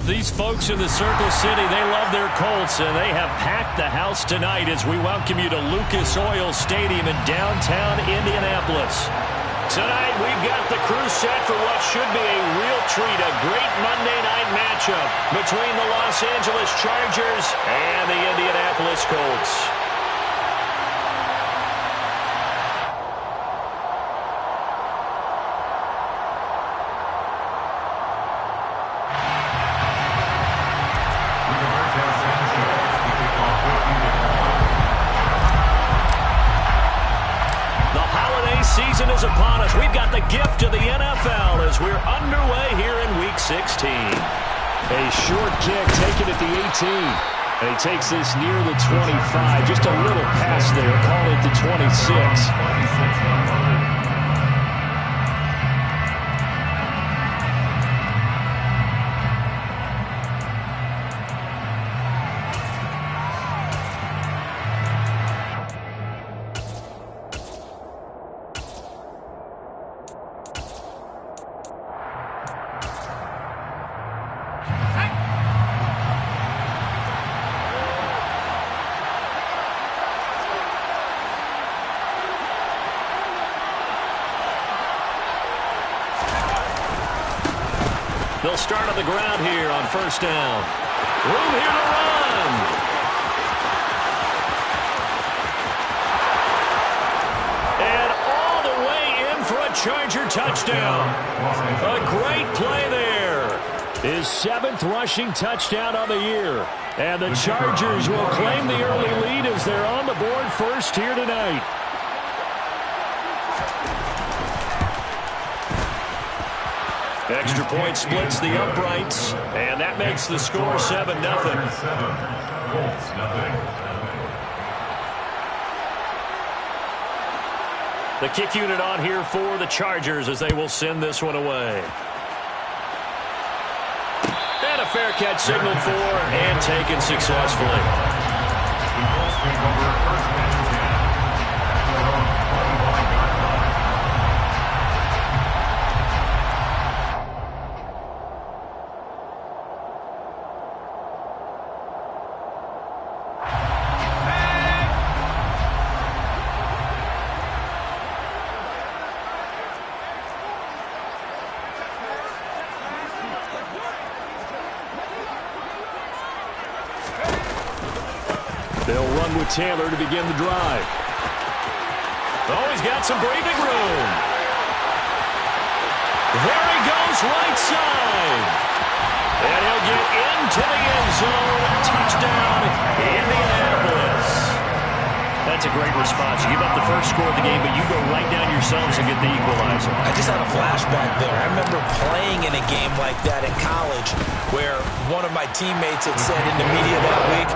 These folks in the Circle City, they love their Colts, and they have packed the house tonight as we welcome you to Lucas Oil Stadium in downtown Indianapolis. Tonight, we've got the crew set for what should be a real treat, a great Monday night matchup between the Los Angeles Chargers and the Indianapolis Colts. Season is upon us. We've got the gift of the NFL as we're underway here in Week 16. A short kick taken at the 18. And he takes this near the 25. Just a little pass there. Call it the 26. They'll start on the ground here on first down. Room here to run. And all the way in for a Charger touchdown. A great play there. His 7th rushing touchdown on the year. And the Chargers will claim the early lead as they're on the board first here tonight. Extra point splits the uprights, and that makes the score 7-0. The kick unit on here for the Chargers as they will send this one away. And a fair catch signaled for and taken successfully. They'll run with Taylor to begin the drive. Oh, he's got some breathing room. There he goes, right side. And he'll get into the end zone. Touchdown, Indianapolis. That's a great response. You give up the first score of the game, but you go right down yourselves and get the equalizer. I just had a flashback there. I remember playing in a game like that in college where one of my teammates had said in the media that week,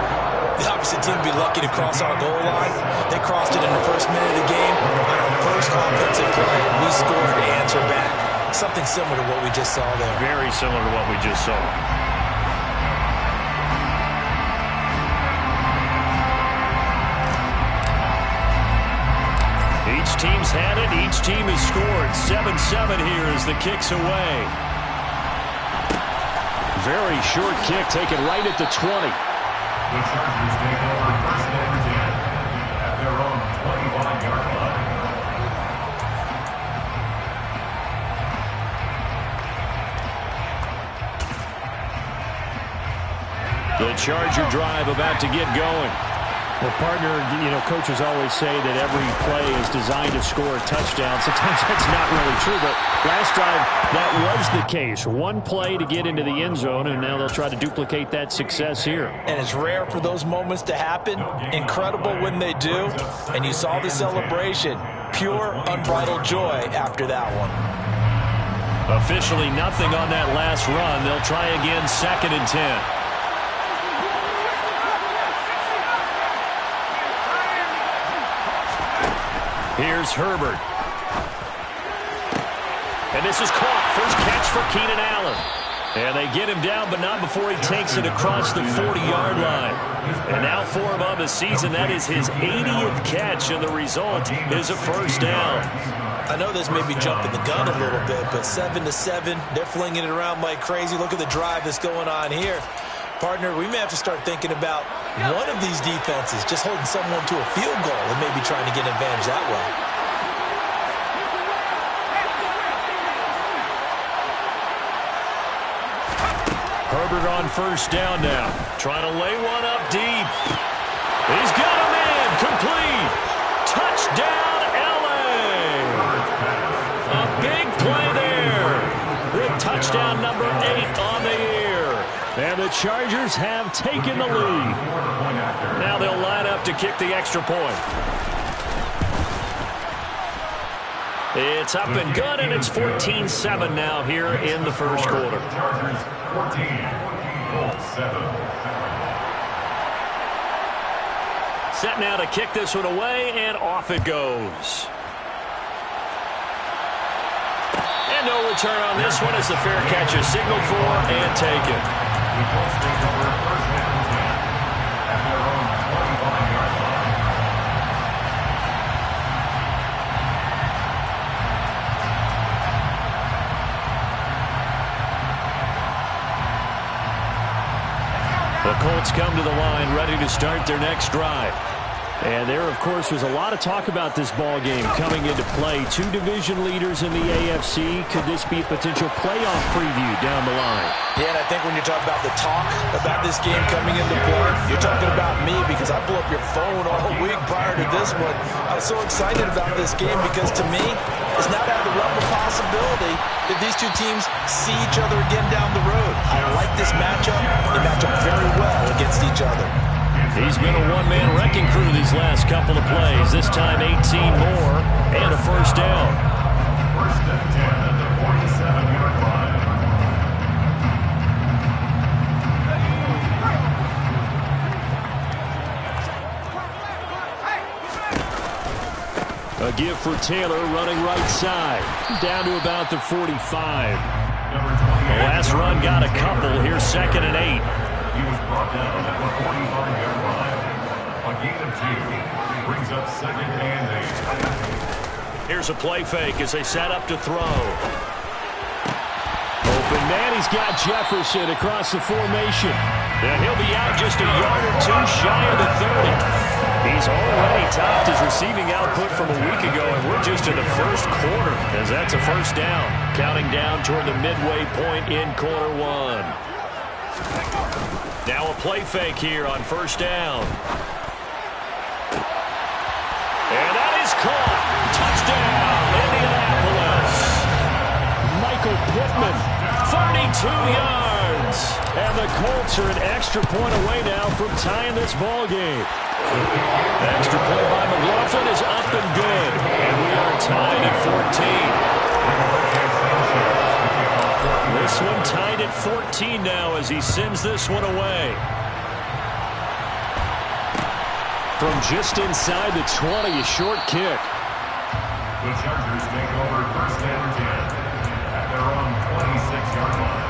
the opposite team would be lucky to cross our goal line. They crossed it in the first minute of the game. On our first offensive play, we scored to answer back. Something similar to what we just saw there. Very similar to what we just saw. Each team's had it. Each team has scored. 7-7 here as the kick's away. Very short kick taken right at the 20. The Chargers take over first and 10 at their own 25-yard line. The Charger drive about to get going. Well, partner, coaches always say that every play is designed to score a touchdown. Sometimes that's not really true, but last drive, that was the case. One play to get into the end zone, and now they'll try to duplicate that success here. And it's rare for those moments to happen. Incredible when they do. And you saw the celebration. Pure, unbridled joy after that one. Officially nothing on that last run. They'll try again, 2nd and 10. Here's Herbert. And this is caught. First catch for Keenan Allen. And they get him down, but not before he takes it across the 40-yard line. And now for him on the season, that is his 80th catch, and the result is a first down. I know this may be jumping the gun a little bit, but 7-7, they're flinging it around like crazy. Look at the drive that's going on here. Partner, we may have to start thinking about one of these defenses just holding someone to a field goal and maybe trying to get an advantage that way. Herbert on first down now. Trying to lay one up deep. He's got a man. Complete. Touchdown, L.A. A big play there. With touchdown number 8 on the year. And the Chargers have taken the lead. Now they'll line up to kick the extra point. It's up and good, and it's 14-7 now here in the first quarter. Chargers 14, Colts 7. Set now to kick this one away, and off it goes. And no return on this one as the fair catch is signaled for and taken. The Colts take over first down and 10 at their own 25-yard line. The Colts come to the line ready to start their next drive. And there, of course, was a lot of talk about this ball game coming into play. 2 division leaders in the AFC. Could this be a potential playoff preview down the line? Yeah, and I think when you talk about the talk about this game coming into play, you're talking about me because I blew up your phone all week prior to this one. I was so excited about this game because to me, it's not out of the realm of possibility that these two teams see each other again down the road. I like this matchup. They match up very well against each other. He's been a one-man wrecking crew these last couple of plays. This time 18 more and a first down. First and 10 at the 47-yard line. A give for Taylor running right side. Down to about the 45. The last run got a couple. Here's 2nd and 8. He was brought down at the 45-yard line. A gain of 2 brings up 2nd and 8. Here's a play fake as they set up to throw. Open man, he's got Jefferson across the formation. And he'll be out just a yard or 2 shy of the 30. He's already topped his receiving output from a week ago, and we're just in the first quarter as that's a first down. Counting down toward the midway point in quarter 1. Now a play fake here on first down. And that is caught. Touchdown, Indianapolis. Michael Pittman, 32 yards. And the Colts are an extra point away now from tying this ball game. Extra play by McLaughlin is up and good. And we are tied at 14. This one tied at 14 now as he sends this one away. From just inside the 20, a short kick. The Chargers take over first and 10 at their own 26-yard line.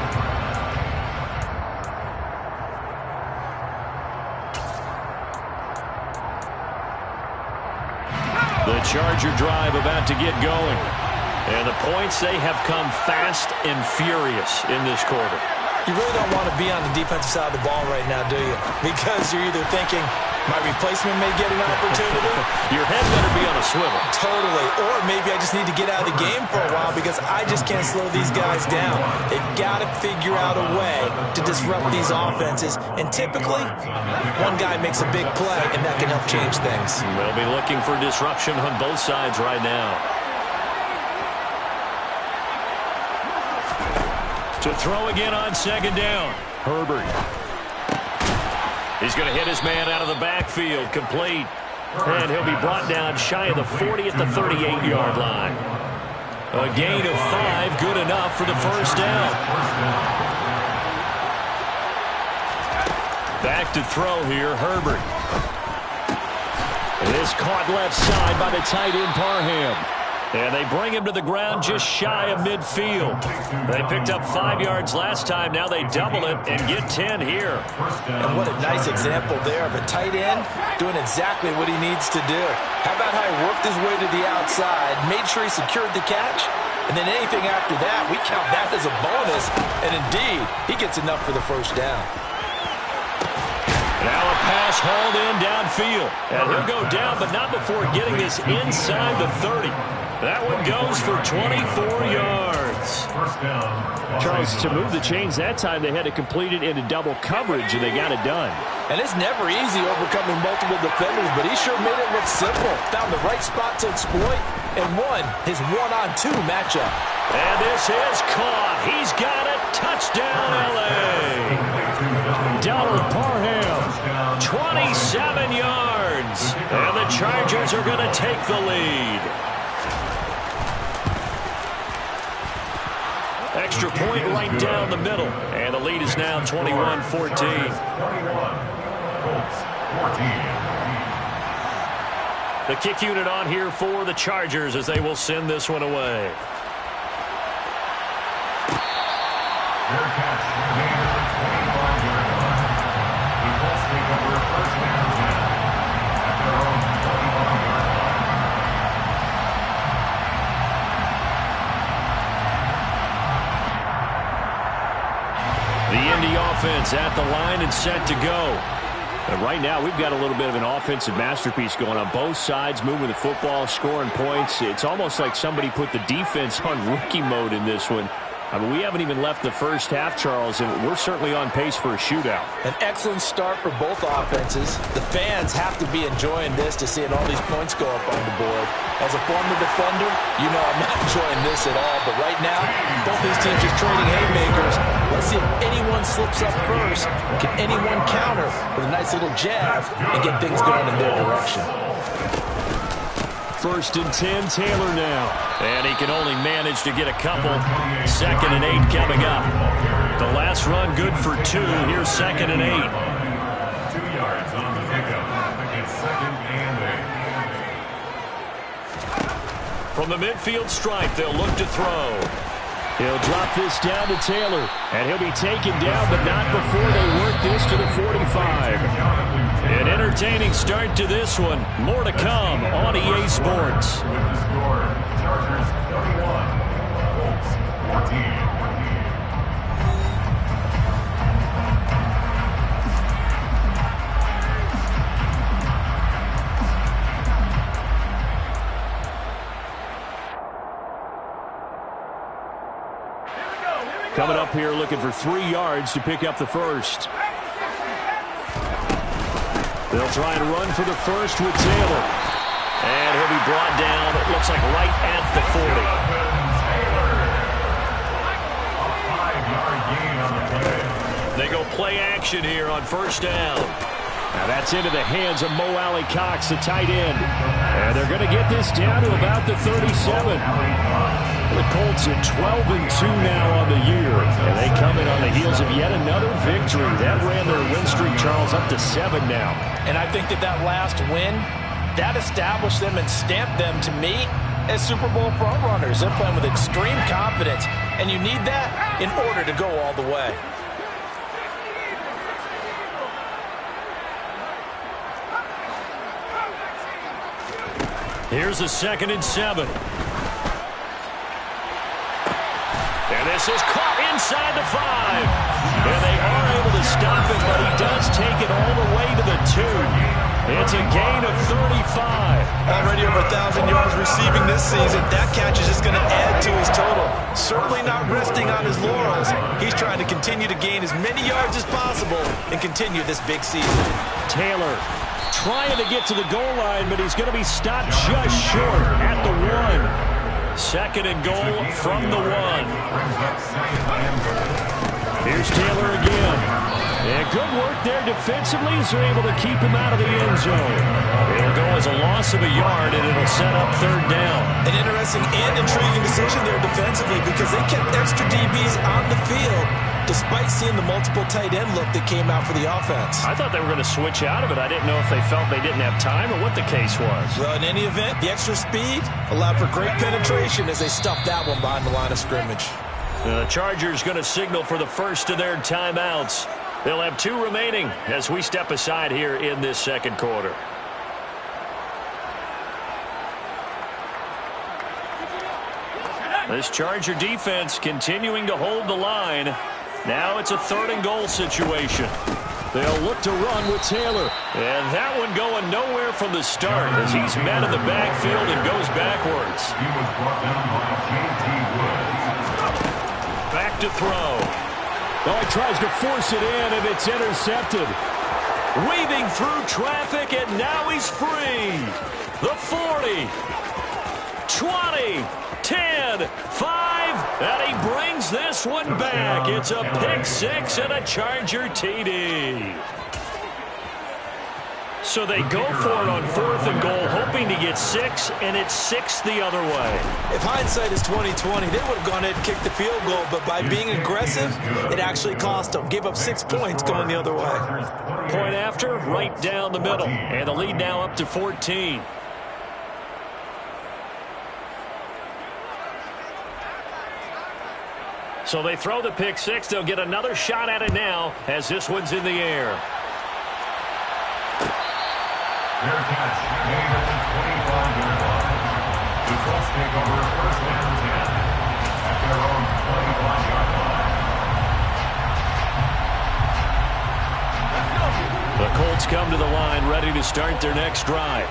The Charger drive about to get going. And the points, they have come fast and furious in this quarter. You really don't want to be on the defensive side of the ball right now, do you? Because you're either thinking, my replacement may get an opportunity. Your head better be on a swivel. Totally. Or maybe I just need to get out of the game for a while because I just can't slow these guys down. They've got to figure out a way to disrupt these offenses. And typically, one guy makes a big play, and that can help change things. They'll be looking for disruption on both sides right now. To throw again on second down. Herbert. He's going to hit his man out of the backfield. Complete. And he'll be brought down shy of the 40 at the 38-yard line. A gain of 5, good enough for the first down. Back to throw here, Herbert. This caught left side by the tight end Parham. And they bring him to the ground just shy of midfield. They picked up 5 yards last time. Now they double it and get 10 here. And what a nice example there of a tight end doing exactly what he needs to do. How about how he worked his way to the outside, made sure he secured the catch, and then anything after that, we count that as a bonus. And indeed, he gets enough for the first down. Now a pass hauled in downfield. And he'll go down, but not before getting this inside the 30. That one goes for 24 yards. Charles, to move the chains that time, they had to complete it into double coverage, and they got it done. And it's never easy overcoming multiple defenders, but he sure made it look simple. Found the right spot to exploit and won his one-on-two matchup. And this is caught. He's got it. Touchdown, L.A. Donald Parham, 27 yards. And the Chargers are going to take the lead. Extra point right down the middle. And the lead is now 21-14. 21. Colts, 14. The kick unit on here for the Chargers as they will send this one away. Their catch made at the 25-yard line. The Colts take over first down 10 at their own 25-yard line. The Indy offense at the line and set to go. And right now, we've got a little bit of an offensive masterpiece going on both sides, moving the football, scoring points. It's almost like somebody put the defense on rookie mode in this one. I mean, we haven't even left the first half, Charles, and we're certainly on pace for a shootout. An excellent start for both offenses. The fans have to be enjoying this to seeing all these points go up on the board. As a former defender, you know I'm not enjoying this at all. But right now, both these teams just trading haymakers. Let's see if anyone slips up first. Can anyone counter with a nice little jab and get things going in their direction? 1st and 10, Taylor now. And he can only manage to get a couple. 2nd and 8 coming up. The last run good for 2. Here's 2nd and 8. 2 yards on the pickup. It's 2nd and 8. From the midfield stripe, they'll look to throw. He'll drop this down to Taylor. And he'll be taken down, but not before they work this to the 45. An entertaining start to this one. More to come on EA Sports. With the score, Chargers 31, Colts 14. Coming up here looking for 3 yards to pick up the first. They'll try and run for the first with Taylor. And he'll be brought down, it looks like right at the 40. A 5-yard gain on the play. They go play action here on first down. Now that's into the hands of Mo Alley Cox, the tight end. And they're going to get this down to about the 37. The Colts are 12-2 now on the year. And they come in on the heels of yet another victory. That ran their win streak, Charles, up to 7 now. And I think that last win, that established them and stamped them, to me, as Super Bowl frontrunners. They're playing with extreme confidence, and you need that in order to go all the way. Here's a 2nd and 7. And this is caught inside the 5. And they are able to stop it, but he does take it all the way to the 2. It's a gain of 35. Already over 1,000 yards receiving this season. That catch is just going to add to his total. Certainly not resting on his laurels. He's trying to continue to gain as many yards as possible and continue this big season. Taylor trying to get to the goal line, but he's going to be stopped just short at the 1. 2nd and goal from the 1. Here's Taylor again. And good work there defensively as they're able to keep him out of the end zone. It'll go as a loss of a yard, and it'll set up third down. An interesting and intriguing decision there defensively because they kept extra DBs on the field despite seeing the multiple tight end look that came out for the offense. I thought they were going to switch out of it. I didn't know if they felt they didn't have time or what the case was. Well, in any event, the extra speed allowed for great penetration as they stuffed that one behind the line of scrimmage. The Chargers going to signal for the first of their timeouts. They'll have 2 remaining as we step aside here in this second quarter. This Charger defense continuing to hold the line. Now it's a 3rd and goal situation. They'll look to run with Taylor. And that one going nowhere from the start as he's met in the backfield and goes backwards. He was brought down by J.T. Woods. Back to throw. Oh, he tries to force it in, and it's intercepted. Weaving through traffic, and now he's free. The 40, 20, 10, 5, and he brings this one back. It's a pick 6 and a Charger TD. So they go for it on 4th and goal, hoping to get 6, and it's 6 the other way. If hindsight is 20/20, they would have gone ahead and kicked the field goal, but by being aggressive, it actually cost them. Gave up 6 points going the other way. Point after, right down the middle, and the lead now up to 14. So they throw the pick 6. They'll get another shot at it now as this one's in the air. Their catch made at the 25-yard line. The Colts take over 1st and 10 at their own 25-yard line. The Colts come to the line ready to start their next drive.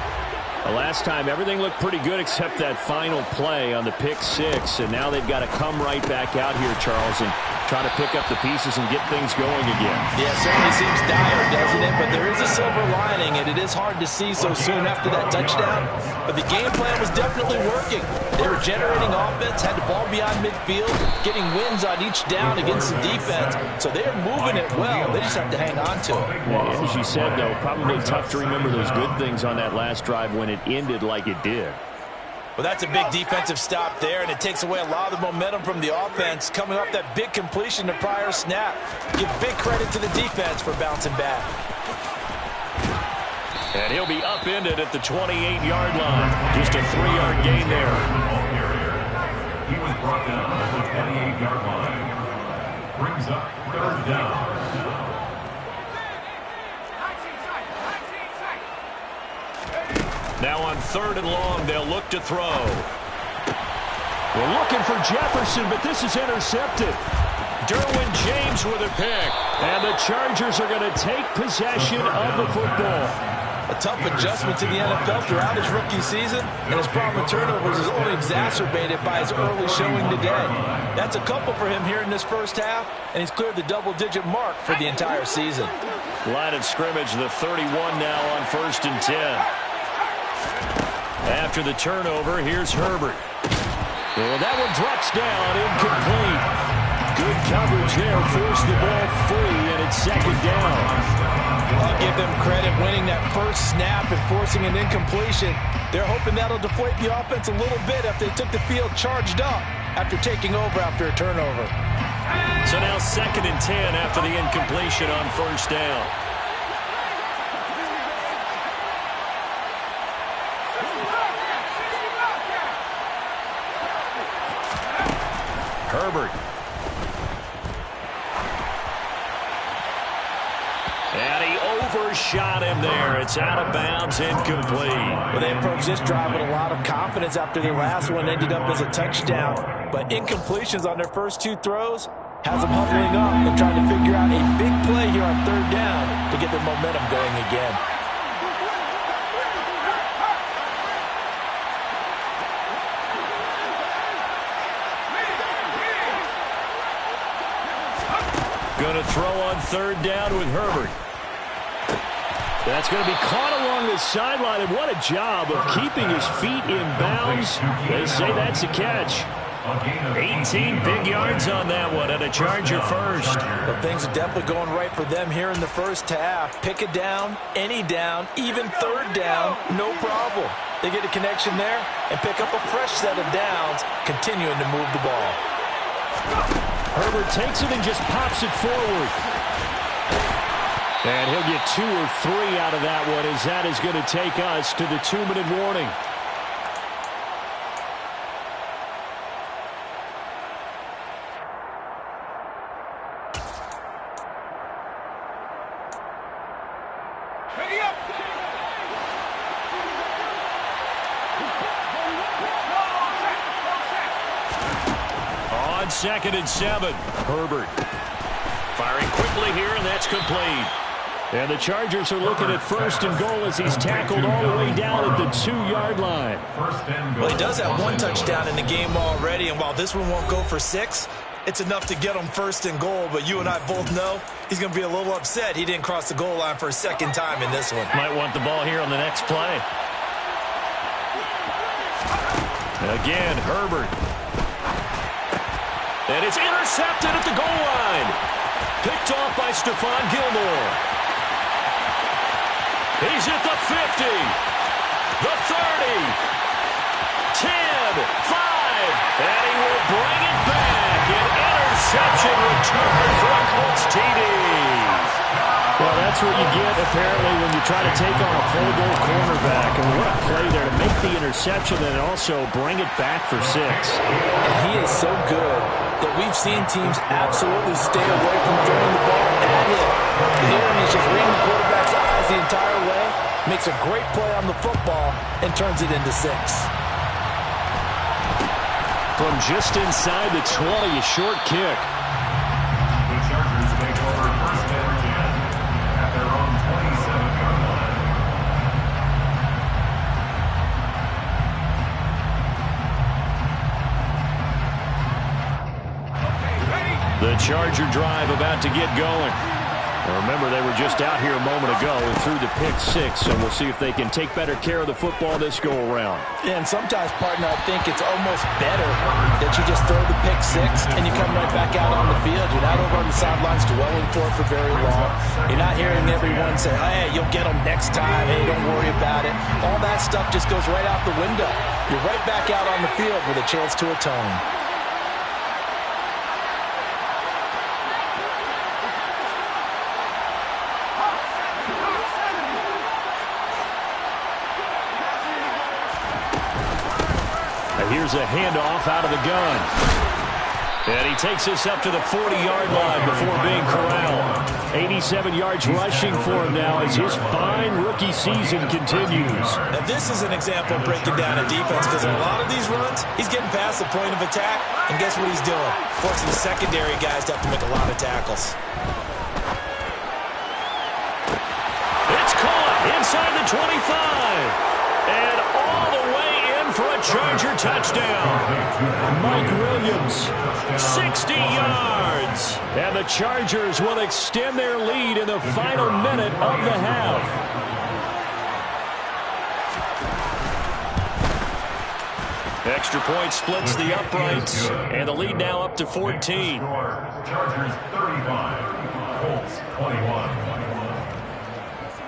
The last time everything looked pretty good except that final play on the pick 6, and now they've got to come right back out here, Charles, and try to pick up the pieces and get things going again. Yeah, it certainly seems dire, doesn't it? But there is a silver lining, and it is hard to see so soon after that touchdown. But the game plan was definitely working. They were generating offense, had the ball beyond midfield, getting wins on each down against the defense. So they're moving it well. They just have to hang on to it. Yeah, as you said, though, probably tough to remember those good things on that last drive when it ended like it did. Well, that's a big defensive stop there, and it takes away a lot of the momentum from the offense coming off that big completion the prior snap. Give big credit to the defense for bouncing back. And he'll be upended at the 28-yard line. Just a 3-yard gain there. He was brought down at the 28-yard line. Brings up 3rd down. Now on 3rd and long, they'll look to throw. We're looking for Jefferson, but this is intercepted. Derwin James with a pick. And the Chargers are going to take possession of the football. A tough adjustment to the NFL throughout his rookie season, and his problem with turnovers is only exacerbated by his early showing today. That's a couple for him here in this first half, and he's cleared the double-digit mark for the entire season. Line of scrimmage, the 31 now on 1st and 10. After the turnover, here's Herbert. Well, that one drops down, incomplete. Good coverage there, forced the ball free, and it's 2nd down. I'll give them credit winning that first snap and forcing an incompletion. They're hoping that'll deflate the offense a little bit if they took the field charged up after taking over after a turnover. So now 2nd and 10 after the incompletion on 1st down. Herbert. And he overshot him there. It's out of bounds, incomplete. Well, they approached this drive with a lot of confidence after their last one ended up as a touchdown. But incompletions on their first 2 throws has them huddling up and trying to figure out a big play here on 3rd down to get their momentum going again. Going to throw on 3rd down with Herbert. That's going to be caught along the sideline, and what a job of keeping his feet in bounds. They say that's a catch. A gain of 18 big yards on that one, and a Charger first. But things are definitely going right for them here in the first half. Pick a down, any down, even third down, no problem. They get a connection there and pick up a fresh set of downs, continuing to move the ball. Herbert takes it and just pops it forward. And he'll get 2 or 3 out of that one, as that is going to take us to the 2-minute warning. On 2nd and 7, Herbert firing quickly here, and that's complete. And the Chargers are looking at 1st and goal as he's tackled all the way down at the 2-yard line. Well, he does have 1 touchdown in the game already, and while this one won't go for 6, it's enough to get him 1st and goal. But you and I both know he's going to be a little upset he didn't cross the goal line for a 2nd time in this one. Might want the ball here on the next play. Again, Herbert. And it's intercepted at the goal line. Picked off by Stephon Gilmore. He's at the 50, the 30, 10, 5, and he will bring it back. An interception return for a Colts TD. Well, that's what you get, apparently, when you try to take on a Pro Bowl cornerback. And what a play there to make the interception and also bring it back for 6. And he is so good that we've seen teams absolutely stay away from throwing the ball at him. Here, he's just reading the quarterback's eyes the entire way, makes a great play on the football, and turns it into 6. From just inside the 20, a short kick. The Chargers take over 1st and 10 at their own 27-yard line. The Charger drive about to get going. Now remember, they were just out here a moment ago and threw the pick 6, so we'll see if they can take better care of the football this go-around. Yeah, and sometimes, partner, I think it's almost better that you just throw the pick 6 and you come right back out on the field. You're not over on the sidelines dwelling for it for very long. You're not hearing everyone say, hey, you'll get them next time. Hey, don't worry about it. All that stuff just goes right out the window. You're right back out on the field with a chance to atone. Here's a handoff out of the gun. And he takes us up to the 40-yard line before being corralled. 87 yards rushing for him now as his fine rookie season continues. Now, this is an example of breaking down a defense, because in a lot of these runs, he's getting past the point of attack, and guess what he's doing? Forcing the secondary guys to have to make a lot of tackles. It's caught inside the 25. And all the way in for a Charger touchdown. Mike Williams, 60 yards. And the Chargers will extend their lead in the final minute of the half. Extra point splits the uprights, and the lead now up to 14. Chargers 35, Colts 21.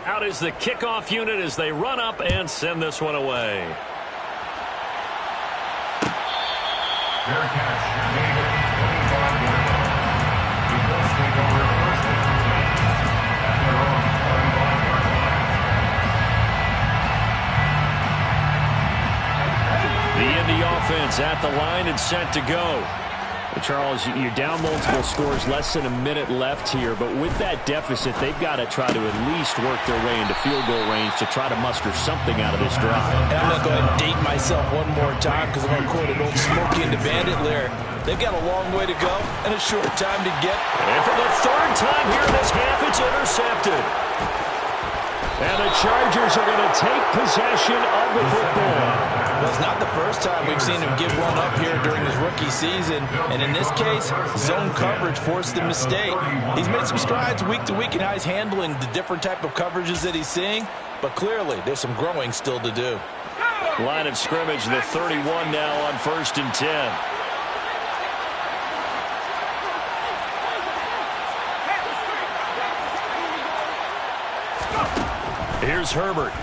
Out is the kickoff unit as they run up and send this one away. Fair catch made at the 25-yard line. The Colts take over 1st and 10 at their own 25-yard line. The Indy offense at the line and set to go. Charles, you're down multiple scores, less than a minute left here, but with that deficit, they've got to try to at least work their way into field goal range to try to muster something out of this drive. And I'm going to go ahead and date myself one more time, because I'm going to quote an old Smokey and the Bandit lyric. They've got a long way to go and a short time to get. And for the 3rd time here in this half, it's intercepted. And the Chargers are going to take possession of the football. Well, it's not the first time we've seen him give one up here during his rookie season. And in this case, zone coverage forced the mistake. He's made some strides week to week in how he's handling the different type of coverages that he's seeing. But clearly, there's some growing still to do. Line of scrimmage, the 31 now on 1st and 10. Here's Herbert.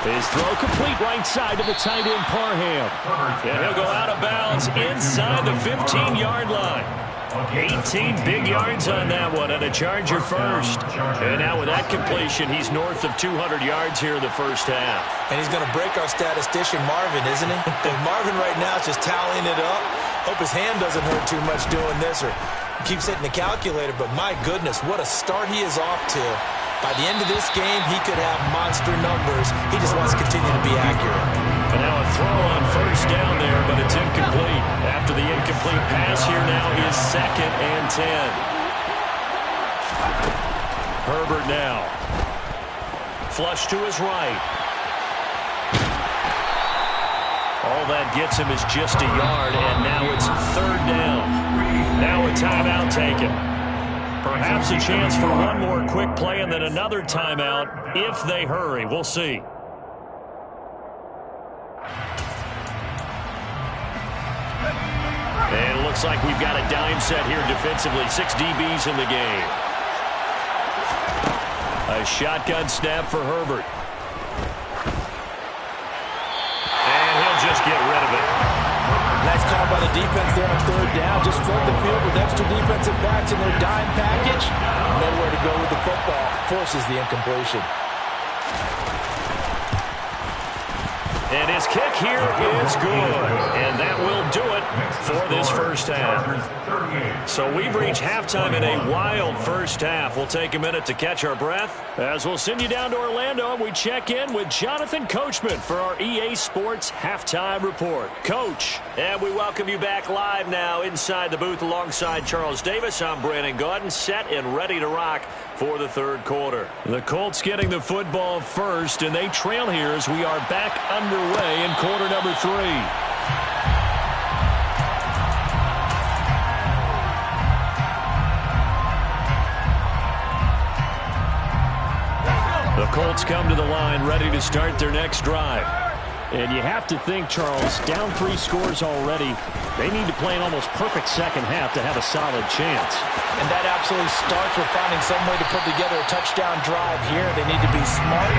His throw complete right side to the tight end, Parham. And he'll go out of bounds inside the 15-yard line. 18 big yards on that one, and a Charger first. And now with that completion, he's north of 200 yards here in the first half. And he's going to break our statistician, Marvin, isn't he? Because Marvin right now is just tallying it up. Hope his hand doesn't hurt too much doing this or keeps hitting the calculator. But my goodness, what a start he is off to. By the end of this game, he could have monster numbers. He just wants to continue to be accurate. And now a throw on first down there, but it's incomplete. After the incomplete pass, here now is 2nd and 10. Herbert now. Flush to his right. All that gets him is just a yard, and now it's 3rd down. Now a timeout taken. Perhaps a chance for one more quick play and then another timeout if they hurry. We'll see. And it looks like we've got a dime set here defensively. 6 DBs in the game. A shotgun snap for Herbert. And he'll just get rid of it. Nice call by the defense there on 3rd down. Just flood the field with extra defensive backs in their dime package. Nowhere to go with the football. Forces the incompletion. And his kick here is good. And that will do it for this first half. So we've reached halftime in a wild first half. We'll take a minute to catch our breath as we'll send you down to Orlando and we check in with Jonathan Coachman for our EA Sports Halftime Report. Coach, and we welcome you back live now inside the booth alongside Charles Davis. I'm Brandon Gaudin, set and ready to rock for the 3rd quarter. The Colts getting the football first, and they trail here as we are back underway in quarter number 3. The Colts come to the line ready to start their next drive. And you have to think, Charles, down 3 scores already. They need to play an almost perfect second half to have a solid chance. And that absolutely starts with finding some way to put together a touchdown drive here. They need to be smart,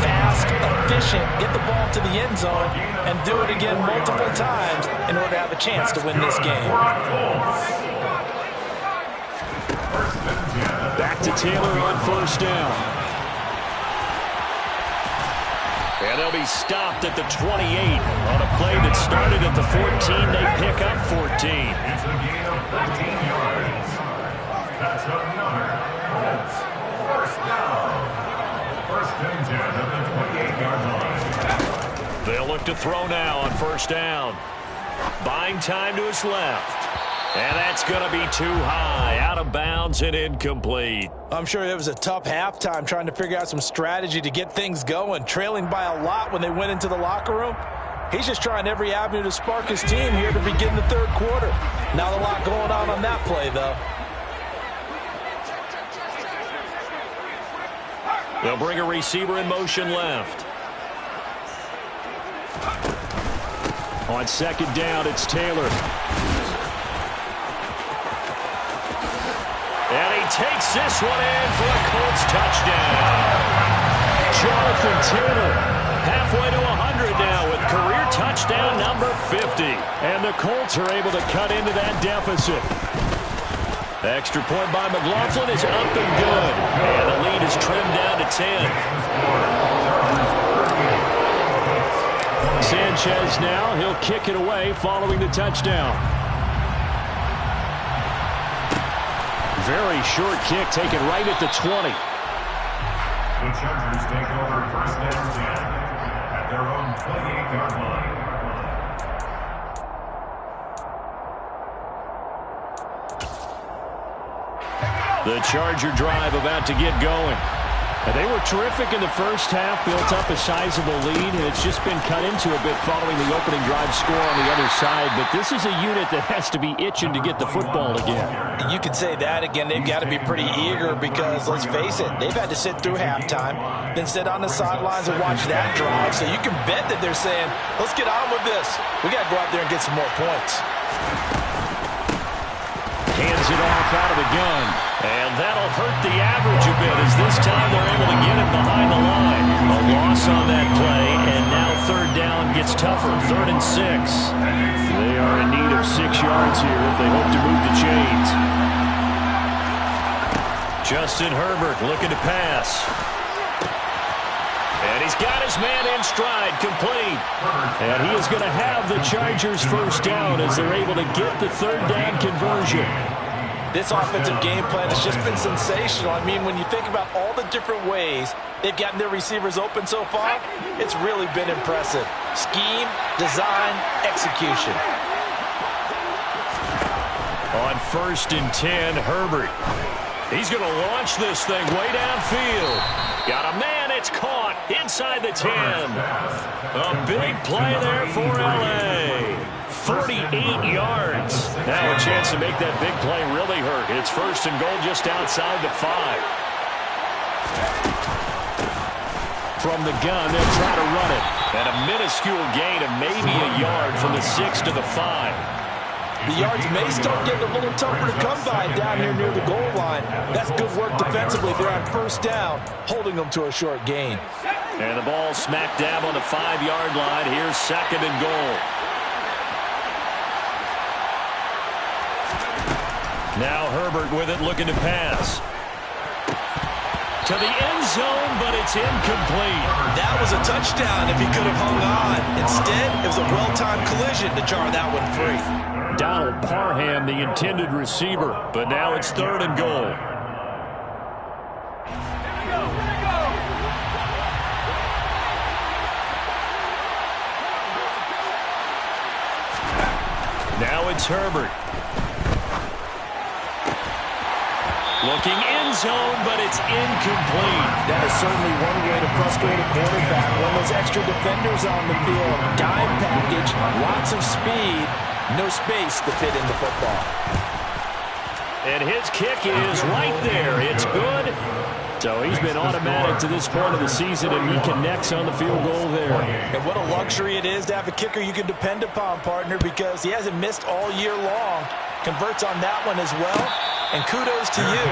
fast, efficient, get the ball to the end zone, and do it again multiple times in order to have a chance to win this game. Back to Taylor on first down. And they'll be stopped at the 28 on a play that started at the 14. They pick up 14. It's a gain of 14 yards. That's another Colts first down. 1st and 10 at the 28-yard line. They'll look to throw now on first down. Buying time to his left. And that's going to be too high, out of bounds and incomplete. I'm sure it was a tough halftime trying to figure out some strategy to get things going, trailing by a lot when they went into the locker room. He's just trying every avenue to spark his team here to begin the 3rd quarter. Not a lot going on that play, though. They'll bring a receiver in motion left. On 2nd down, it's Taylor. And he takes this one in for a Colts touchdown. Jonathan Taylor halfway to 100 now with career touchdown number 50. And the Colts are able to cut into that deficit. Extra point by McLaughlin is up and good. And the lead is trimmed down to 10. Sanchez now, he'll kick it away following the touchdown. Very short kick taken right at the 20. The Chargers take over 1st and 10 at their own 28-yard line. The Charger drive about to get going. And they were terrific in the first half, built up a sizable lead, and it's just been cut into a bit following the opening drive score on the other side. But this is a unit that has to be itching to get the football again. You could say that again. They've got to be pretty eager because, let's face it, they've had to sit through halftime, then sit on the sidelines and watch that drive. So you can bet that they're saying, let's get on with this. We got to go out there and get some more points. Hands hands it off out of the gun. And that'll hurt the average a bit as this time they're able to get it behind the line. A loss on that play, and now third down gets tougher. 3rd and 6. They are in need of 6 yards here if they hope to move the chains. Justin Herbert looking to pass. And he's got his man in stride, complete. And he is going to have the Chargers first down as they're able to get the third down conversion. This offensive game plan has just been sensational. I mean, when you think about all the different ways they've gotten their receivers open so far, it's really been impressive. Scheme, design, execution. On 1st and 10, Herbert. He's going to launch this thing way downfield. Got a man, it's caught inside the 10. A big play there for L.A. 48 yards. Now a chance to make that big play really hurt. It's 1st and goal just outside the 5. From the gun, they'll try to run it. And a minuscule gain of maybe a yard from the 6 to the 5. The yards may start getting a little tougher to come by down here near the goal line. That's good work defensively. They're on 1st down, holding them to a short gain. And the ball smack dab on the 5-yard line. Here's 2nd and goal. Now Herbert with it, looking to pass. To the end zone, but it's incomplete. That was a touchdown if he could have hung on. Instead, it was a well-timed collision to jar that one free. Donald Parham, the intended receiver, but now it's 3rd and goal. Now it's Herbert. Looking end zone, but it's incomplete. That is certainly one way to frustrate a quarterback. When those extra defenders on the field, dime package, lots of speed, no space to fit in the football. And his kick is right there. It's good. So he's been automatic to this point of the season, and he connects on the field goal there. And what a luxury it is to have a kicker you can depend upon, partner, because he hasn't missed all year long. Converts on that one as well. And kudos to you.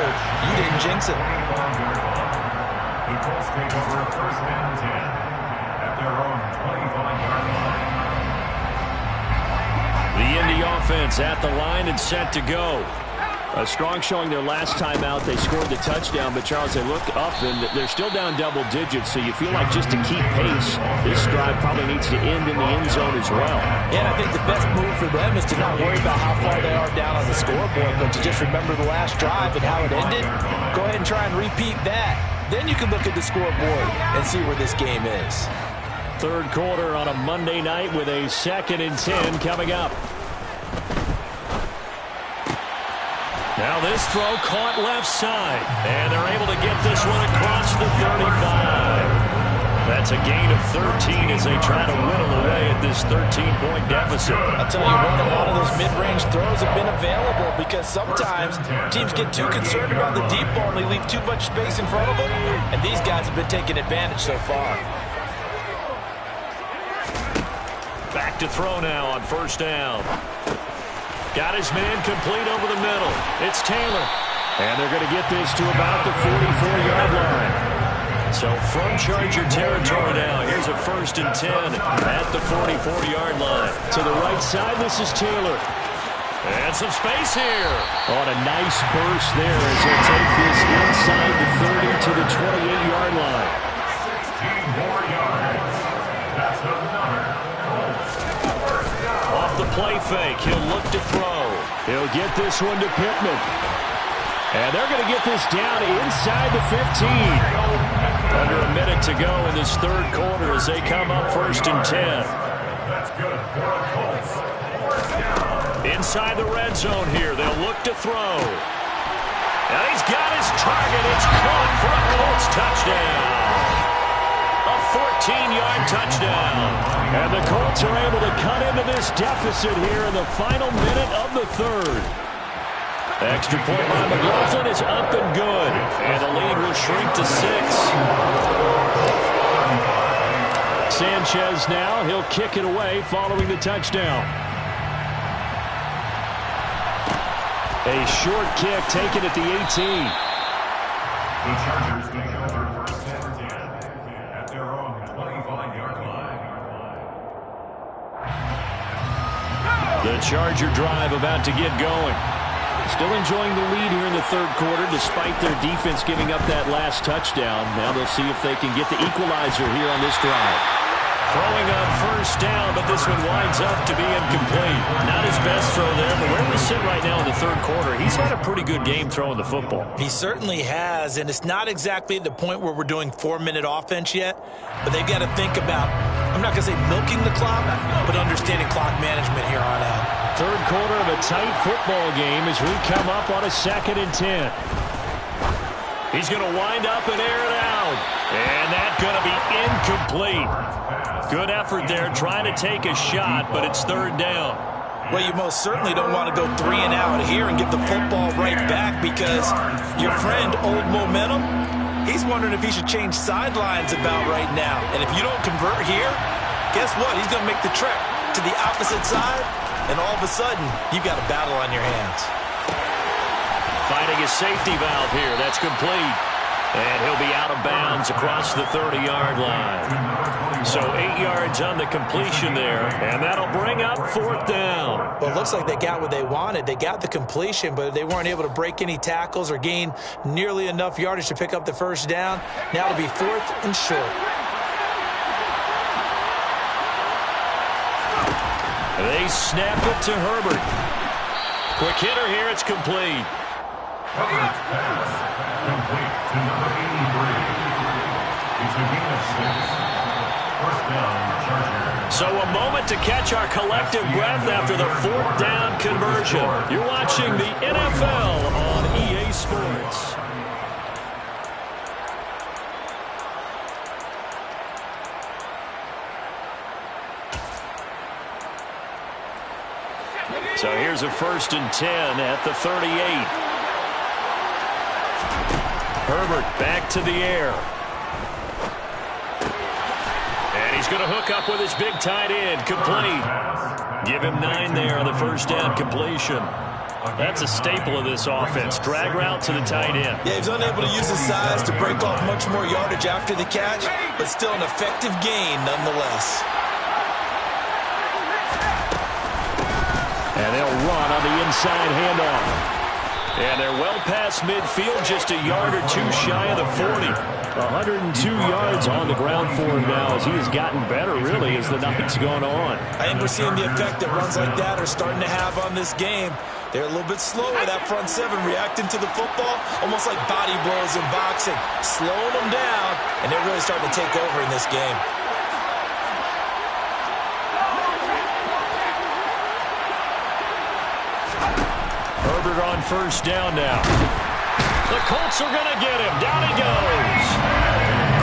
You didn't jinx it. The Colts take over 1st and 10 at their own 25-yard line. The Indy offense at the line and set to go. A strong showing their last time out. They scored the touchdown, but Charles, they look up and they're still down double digits, so you feel like just to keep pace, this drive probably needs to end in the end zone as well. Yeah, and I think the best move for them is to not worry about how far they are down on the scoreboard, but to just remember the last drive and how it ended. Go ahead and try and repeat that. Then you can look at the scoreboard and see where this game is. 3rd quarter on a Monday night with a 2nd and 10 coming up. Now this throw caught left side, and they're able to get this one across the 35. That's a gain of 13 as they try to whittle away at this 13-point deficit. I'll tell you what, a lot of those mid-range throws have been available because sometimes teams get too concerned about the deep ball and they leave too much space in front of them, and these guys have been taking advantage so far. Back to throw now on 1st down. Got his man complete over the middle. It's Taylor. And they're going to get this to about the 44-yard line. So from Charger territory now, here's a 1st and 10 at the 44-yard line. To the right side, this is Taylor. And some space here. On a nice burst there as he'll take this inside the 30 to the 28-yard line. 16 more yards. That's another Colts. Off the play fake, he'll look to throw. He'll get this one to Pittman. And they're going to get this down inside the 15. Under a minute to go in this 3rd quarter as they come up 1st and 10. That's good for the Colts. 4th down. Inside the red zone here, they'll look to throw. And he's got his target. It's caught for a Colts touchdown. A 14-yard touchdown. And the Colts are able to cut into this deficit here in the final minute of the 3rd. Extra point by McLaughlin is up and good. And the lead will shrink to 6. Sanchez now, he'll kick it away following the touchdown. A short kick taken at the 18. The Chargers take over first and 10 at their own 25-yard line. The Charger drive about to get going. Still enjoying the lead here in the third quarter despite their defense giving up that last touchdown. Now they'll see if they can get the equalizer here on this drive. Throwing on first down, but this one winds up to be incomplete. Not his best throw there, but where we sit right now in the third quarter, he's had a pretty good game throwing the football. He certainly has, and it's not exactly the point where we're doing 4-minute offense yet, but they've got to think about, I'm not going to say milking the clock, but understanding clock management here on out. Third quarter of a tight football game as we come up on a 2nd and 10. He's going to wind up and air it out. And that's going to be incomplete. Good effort there trying to take a shot, but it's third down. Well, you most certainly don't want to go 3 and out here and give the football right back because your friend, Old Momentum, he's wondering if he should change sidelines about right now. And if you don't convert here, guess what? He's going to make the trek to the opposite side, and all of a sudden, you've got a battle on your hands. Finding a safety valve here. That's complete. And he'll be out of bounds across the 30-yard line. So 8 yards on the completion there, and that'll bring up 4th down. Well, it looks like they got what they wanted. They got the completion, but they weren't able to break any tackles or gain nearly enough yardage to pick up the first down. Now it'll be 4th and short. They snap it to Herbert. Quick hitter here. It's complete. Herbert's pass complete to number 83. It's a gain of 6. First down, Chargers. So a moment to catch our collective breath after the 4th down conversion. You're watching the NFL on EA Sports. So here's a 1st and 10 at the 38. Herbert back to the air. And he's going to hook up with his big tight end. Complete. Give him 9 there on the first down completion. That's a staple of this offense. Drag route to the tight end. Yeah, he's unable to use his size to break off much more yardage after the catch, but still an effective gain nonetheless. And they'll run on the inside handoff. And they're well past midfield, just a yard or 2 shy of the 40. 102 yards on the ground for him now as he has gotten better, really, as the night's gone on. I think we're seeing the effect that runs like that are starting to have on this game. They're a little bit slower, that front 7, reacting to the football, almost like body blows in boxing, slowing them down, and they're really starting to take over in this game. Herbert on first down now. The Colts are going to get him. Down he goes.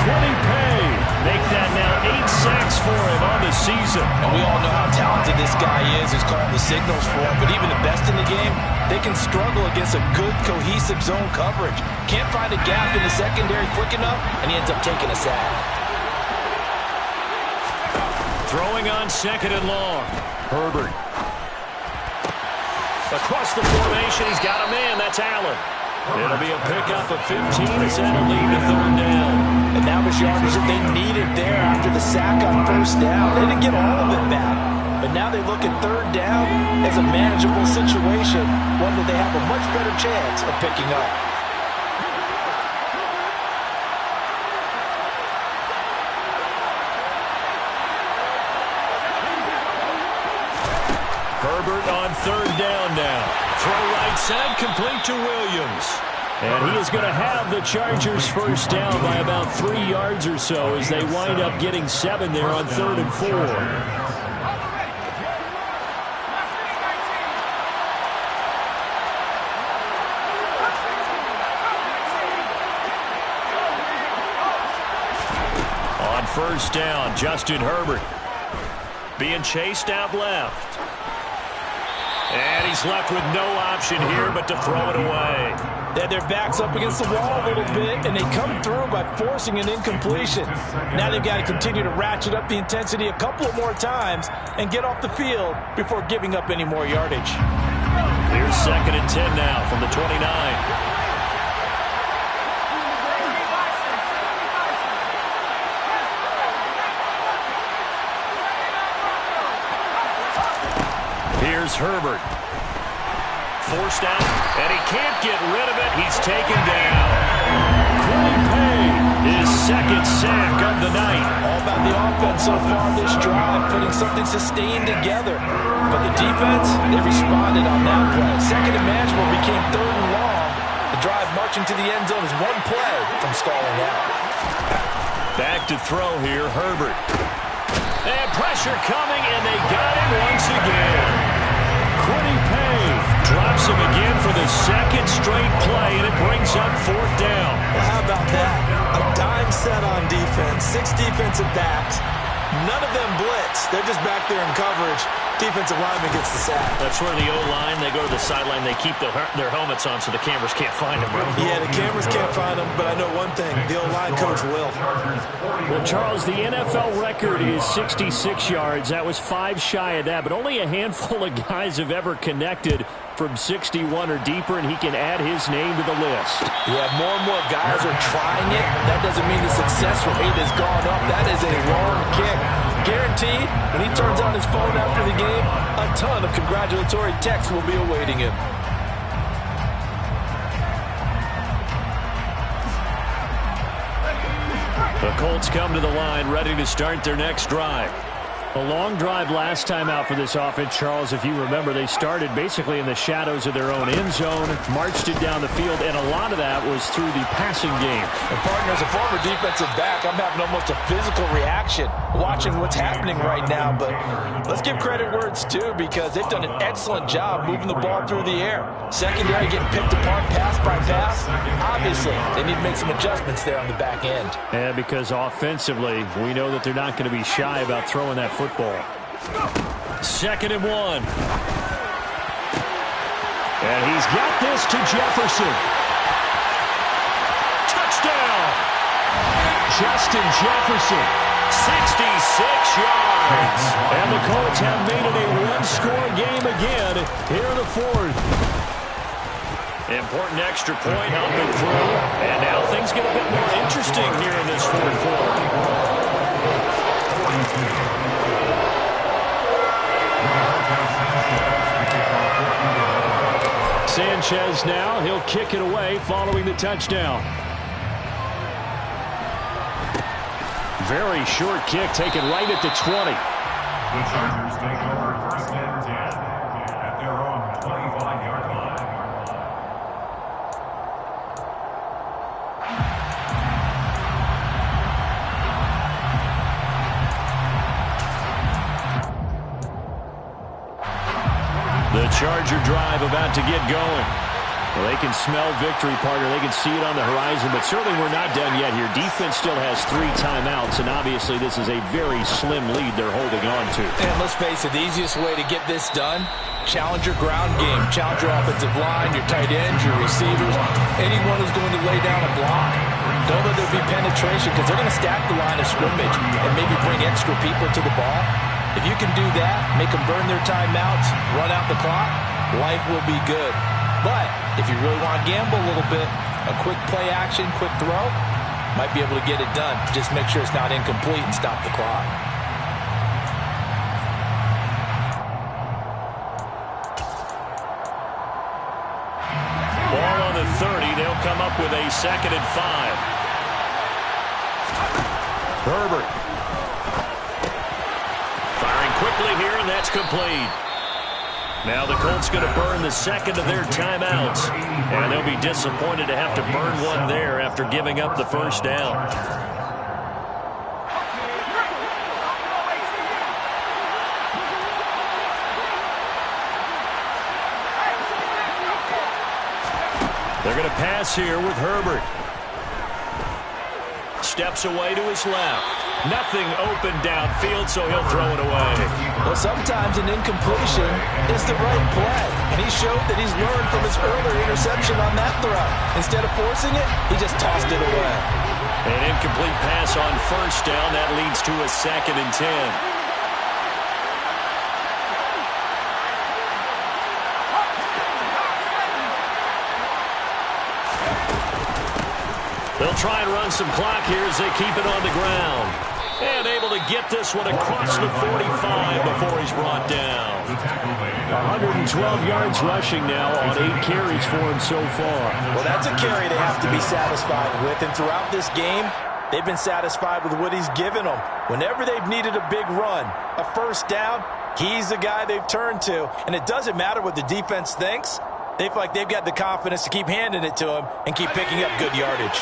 Quiddy Pay. Make that now 8 sacks for him on the season. And we all know how talented this guy is, who's calling the signals for him. But even the best in the game, they can struggle against a good, cohesive zone coverage. Can't find a gap in the secondary quick enough, and he ends up taking a sack. Throwing on 2nd and long. Herbert. Across the formation, he's got a man. That's Allen. It'll be a pickup of 15 as that'll lead to 3rd down. And that was yardage that they needed there after the sack on first down. They didn't get all of it back, but now they look at 3rd down as a manageable situation, one that they have a much better chance of picking up. Herbert on 3rd down now. Throw right side, complete to Williams. And he is going to have the Chargers first down by about 3 yards or so as they wind up getting 7 there on 3rd and 4. On first down, Justin Herbert being chased out left. And he's left with no option here but to throw it away. They had their backs up against the wall a little bit, and they come through by forcing an incompletion. Now they've got to continue to ratchet up the intensity a couple of more times and get off the field before giving up any more yardage. Here's 2nd and 10 now from the 29. Here's Herbert. Forced out, and he can't get rid of it. He's taken down. His 2nd sack of the night. All about the offense so far this drive, putting something sustained together. But the defense, they responded on that play. 2nd and manageable became 3rd and long. The drive marching to the end zone is one play from stalling out. Back to throw here, Herbert. And pressure coming, and they got him once again. Drops him again for the 2nd straight play, and it brings up 4th down. Well, how about that? A dime set on defense, 6 defensive backs. None of them blitz. They're just back there in coverage. Defensive lineman gets the sack. That's where the O-line, they go to the sideline, they keep their helmets on so the cameras can't find them, right? Yeah, the cameras can't find them, but I know one thing. The O-line coach will. Well, Charles, the NFL record is 66 yards. That was 5 shy of that, but only a handful of guys have ever connected from 61 or deeper, and he can add his name to the list. Yeah, more and more guys are trying it. That doesn't mean the success rate has gone up. That is a long kick. Guaranteed, when he turns on his phone after the game, a ton of congratulatory texts will be awaiting him. The Colts come to the line, ready to start their next drive. A long drive last time out for this offense, Charles. If you remember, they started basically in the shadows of their own end zone, marched it down the field, and a lot of that was through the passing game. And partner, as a former defensive back, I'm having almost a physical reaction watching what's happening right now. But let's give credit where it's due, because they've done an excellent job moving the ball through the air. Secondary getting picked apart pass by pass. Obviously, they need to make some adjustments there on the back end. Yeah, because offensively, we know that they're not going to be shy about throwing that football. 2nd and 1. And he's got this to Jefferson. Touchdown! Justin Jefferson, 66 yards. And the Colts have made it a one-score game again here in the 4th. Important extra point up and through. And now things get a bit more interesting here in this 4th quarter. Sanchez now, he'll kick it away following the touchdown. Very short kick taken right at the 20. The Chargers take over 1st and 10 at their own 25-yard line. The Charger drive about to get going. Well, they can smell victory, partner. They can see it on the horizon, but certainly we're not done yet here. Defense still has 3 timeouts, and obviously this is a very slim lead they're holding on to. And let's face it, the easiest way to get this done, challenge your ground game. Challenge your offensive line, your tight ends, your receivers, anyone who's going to lay down a block. Don't let there be penetration, because they're going to stack the line of scrimmage and maybe bring extra people to the ball. If you can do that, make them burn their timeouts, run out the clock, life will be good. But if you really want to gamble a little bit, a quick play action, quick throw, might be able to get it done. Just make sure it's not incomplete and stop the clock. Ball on the 30. They'll come up with a 2nd and 5. Herbert. Firing quickly here, and that's complete. Now the Colts going to burn the 2nd of their timeouts, and they'll be disappointed to have to burn one there after giving up the 1st down. They're going to pass here with Herbert. Steps away to his left. Nothing open downfield, so he'll throw it away. Well, sometimes an incompletion is the right play. And he showed that he's learned from his earlier interception on that throw. Instead of forcing it, he just tossed it away. An incomplete pass on 1st down. That leads to a 2nd and 10. They'll try and run some clock here as they keep it on the ground. And able to get this one across the 45 before he's brought down. 112 yards rushing now on 8 carries for him so far. Well, that's a carry they have to be satisfied with. And throughout this game, they've been satisfied with what he's given them. Whenever they've needed a big run, a first down, he's the guy they've turned to. And it doesn't matter what the defense thinks. They feel like they've got the confidence to keep handing it to him and keep picking up good yardage.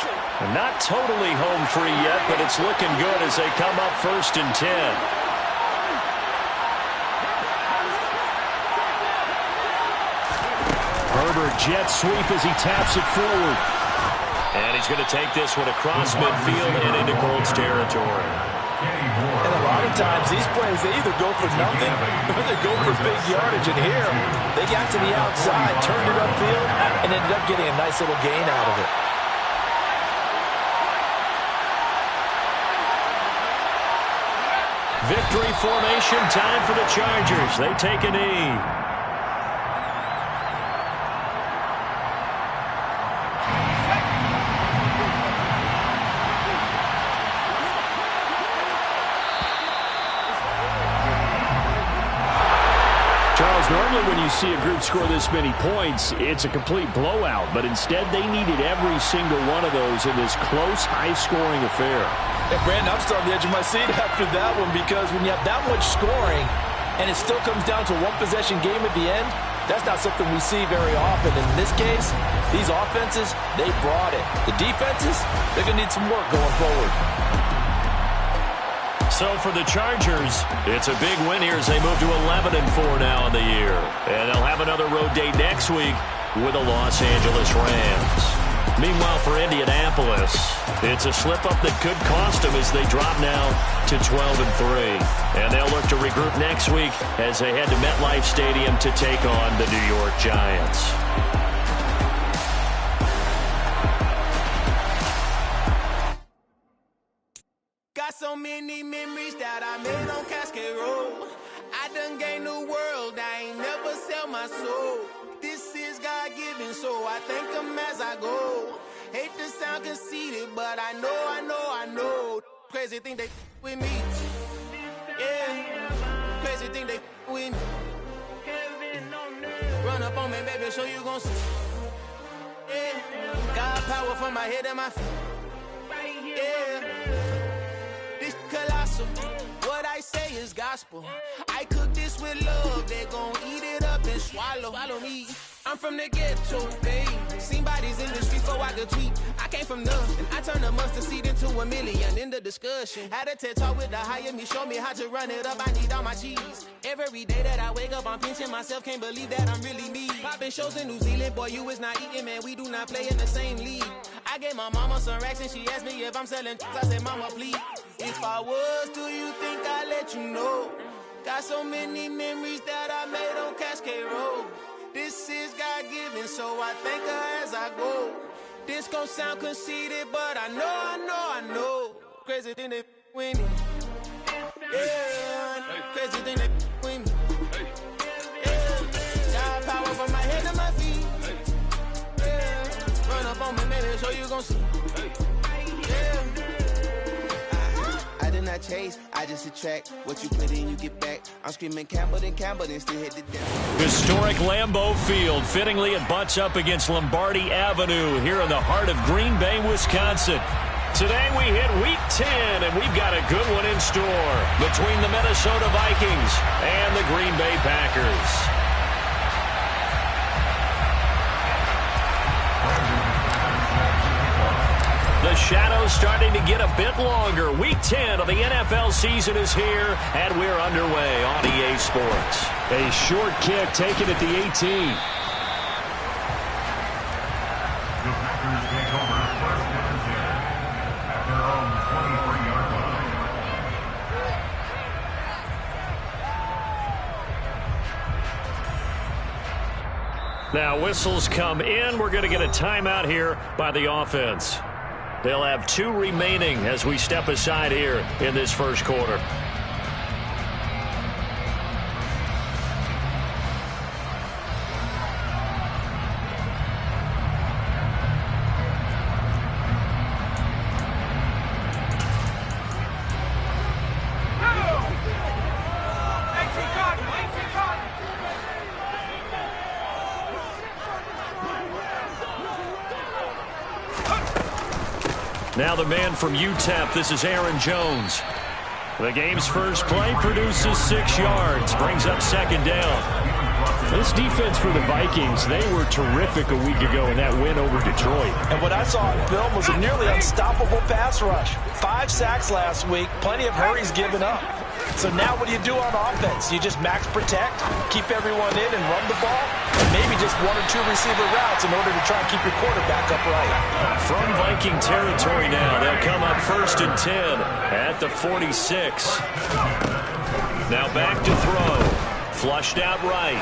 Not totally home free yet, but it's looking good as they come up 1st and 10. Herbert jet sweep as he taps it forward. And he's going to take this one across midfield and into Colts territory. And a lot of times these plays, they either go for nothing or they go for big yardage. And here, they got to the outside, turned it upfield, and ended up getting a nice little gain out of it. Victory formation time for the Chargers. They take a knee. Normally when you see a group score this many points, it's a complete blowout. But instead, they needed every single one of those in this close, high-scoring affair. Hey, Brandon, I'm still on the edge of my seat after that one because when you have that much scoring and it still comes down to a one-possession game at the end, that's not something we see very often. In this case, these offenses, they brought it. The defenses, they're going to need some work going forward. So for the Chargers, it's a big win here as they move to 11-4 now in the year. And they'll have another road day next week with the Los Angeles Rams. Meanwhile, for Indianapolis, it's a slip-up that could cost them as they drop now to 12-3. And they'll look to regroup next week as they head to MetLife Stadium to take on the New York Giants. So many memories that I made on Cascade Road. I done gained the world, I ain't never sell my soul. This is God-given, so I thank him as I go. Hate to sound conceited, but I know. Crazy thing they with me. Yeah, crazy thing they with me. Run up on me, baby, show you gon' see. Yeah, got power from my head and my feet. Yeah. Colossal. What I say is gospel. I cook this with love. They gon' eat it up and swallow. Follow me. I'm from the ghetto, babe. Seen bodies in the streets before I could tweet. I came from nothing. I turned a mustard seed into a million. In the discussion, had a TED talk with the higher me. Show me how to run it up. I need all my cheese. Every day that I wake up, I'm pinching myself. Can't believe that I'm really me. Popping shows in New Zealand. Boy, you is not eating, man. We do not play in the same league. I gave my mama some racks and she asked me if I'm selling. I said, mama, please. If I was, do you think I'd let you know? Got so many memories that I made on Cascade Road. This is God-given, so I thank her as I go. This gon' sound conceited, but I know. Crazy thing they with me. Yeah, crazy thing they with me. Yeah, got power from my head to my feet. Yeah, run up on me, maybe so you gon' see. Yeah. I did not chase, I just attract. What you put in, you get back. I'm screaming Campbell, then still hit the down. Historic Lambeau Field. Fittingly, it butts up against Lombardi Avenue here in the heart of Green Bay, Wisconsin. Today we hit Week 10, and we've got a good one in store between the Minnesota Vikings and the Green Bay Packers. The shadow's starting to get a bit longer. Week 10 of the NFL season is here, and we're underway on EA Sports. A short kick taken at the 18. The Packers take over first and 10 at their own 23-yard line. Now, whistles come in. We're going to get a timeout here by the offense. They'll have 2 remaining as we step aside here in this first quarter. Now the man from UTEP, this is Aaron Jones. The game's first play produces 6 yards, brings up second down. This defense for the Vikings, they were terrific a week ago in that win over Detroit. And what I saw on film was a nearly unstoppable pass rush. 5 sacks last week, plenty of hurries given up. So now what do you do on offense? You just max protect, keep everyone in and run the ball, and maybe just 1 or 2 receiver routes in order to try and keep your quarterback upright. From Viking territory now, they'll come up 1st and 10 at the 46. Now back to throw. Flushed out right.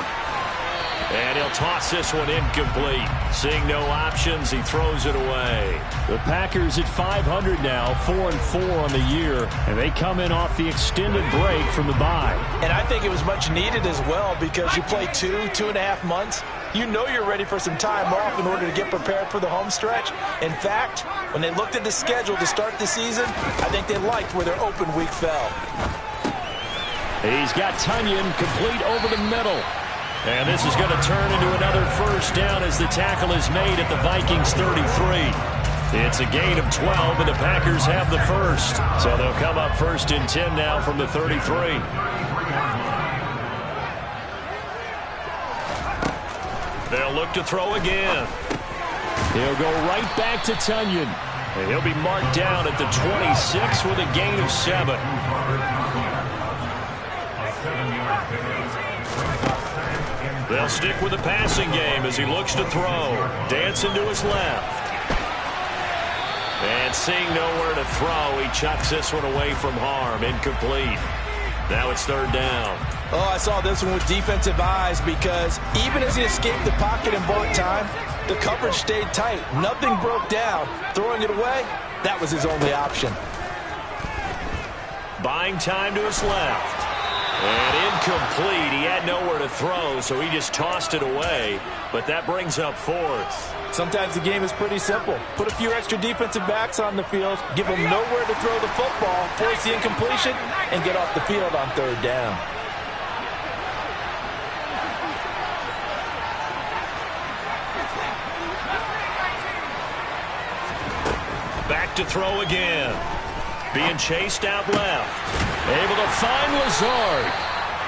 And he'll toss this one incomplete. Seeing no options, he throws it away. The Packers at 500 now, 4-4 on the year, and they come in off the extended break from the bye. And I think it was much needed as well because you play 2.5 months. You know you're ready for some time off in order to get prepared for the home stretch. In fact, when they looked at the schedule to start the season, I think they liked where their open week fell. He's got Tunyon complete over the middle. And this is going to turn into another first down as the tackle is made at the Vikings 33. It's a gain of 12, and the Packers have the first. So they'll come up 1st and 10 now from the 33. They'll look to throw again. He'll go right back to Tunyon. And he'll be marked down at the 26 with a gain of 7. They'll stick with the passing game as he looks to throw. Dancing to his left. And seeing nowhere to throw, he chucks this one away from harm. Incomplete. Now it's 3rd down. Oh, I saw this one with defensive eyes because even as he escaped the pocket and bought time, the coverage stayed tight. Nothing broke down. Throwing it away, that was his only option. Buying time to his left. And incomplete. He had nowhere to throw, so he just tossed it away. But that brings up 4th. Sometimes the game is pretty simple. Put a few extra defensive backs on the field, give them nowhere to throw the football, force the incompletion, and get off the field on 3rd down. Back to throw again. Being chased out left. Able to find Lazard.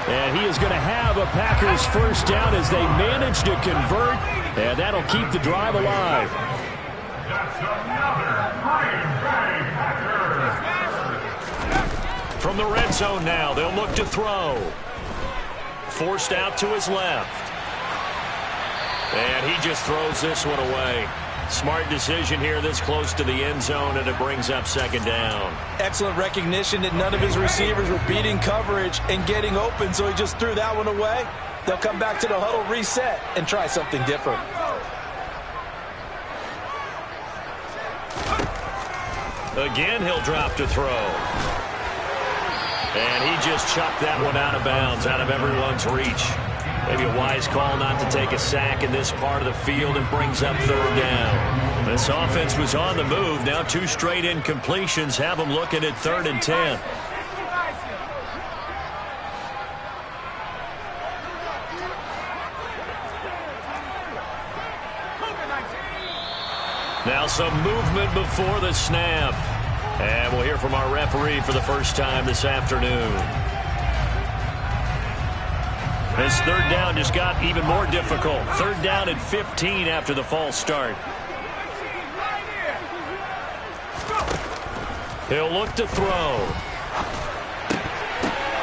And he is going to have a Packers first down as they manage to convert. And that'll keep the drive alive. That's another Green Bay Packers. From the red zone now, they'll look to throw. Forced out to his left. And he just throws this one away. Smart decision here this close to the end zone, and it brings up 2nd down. Excellent recognition that none of his receivers were beating coverage and getting open, so he just threw that one away. They'll come back to the huddle, reset, and try something different. Again, he'll drop to throw. And he just chucked that one out of bounds, out of everyone's reach. Maybe a wise call not to take a sack in this part of the field, and brings up 3rd down. This offense was on the move. Now 2 straight incompletions have them looking at 3rd and 10. Now some movement before the snap. And we'll hear from our referee for the first time this afternoon. This 3rd down just got even more difficult. 3rd down and 15 after the false start. He'll look to throw.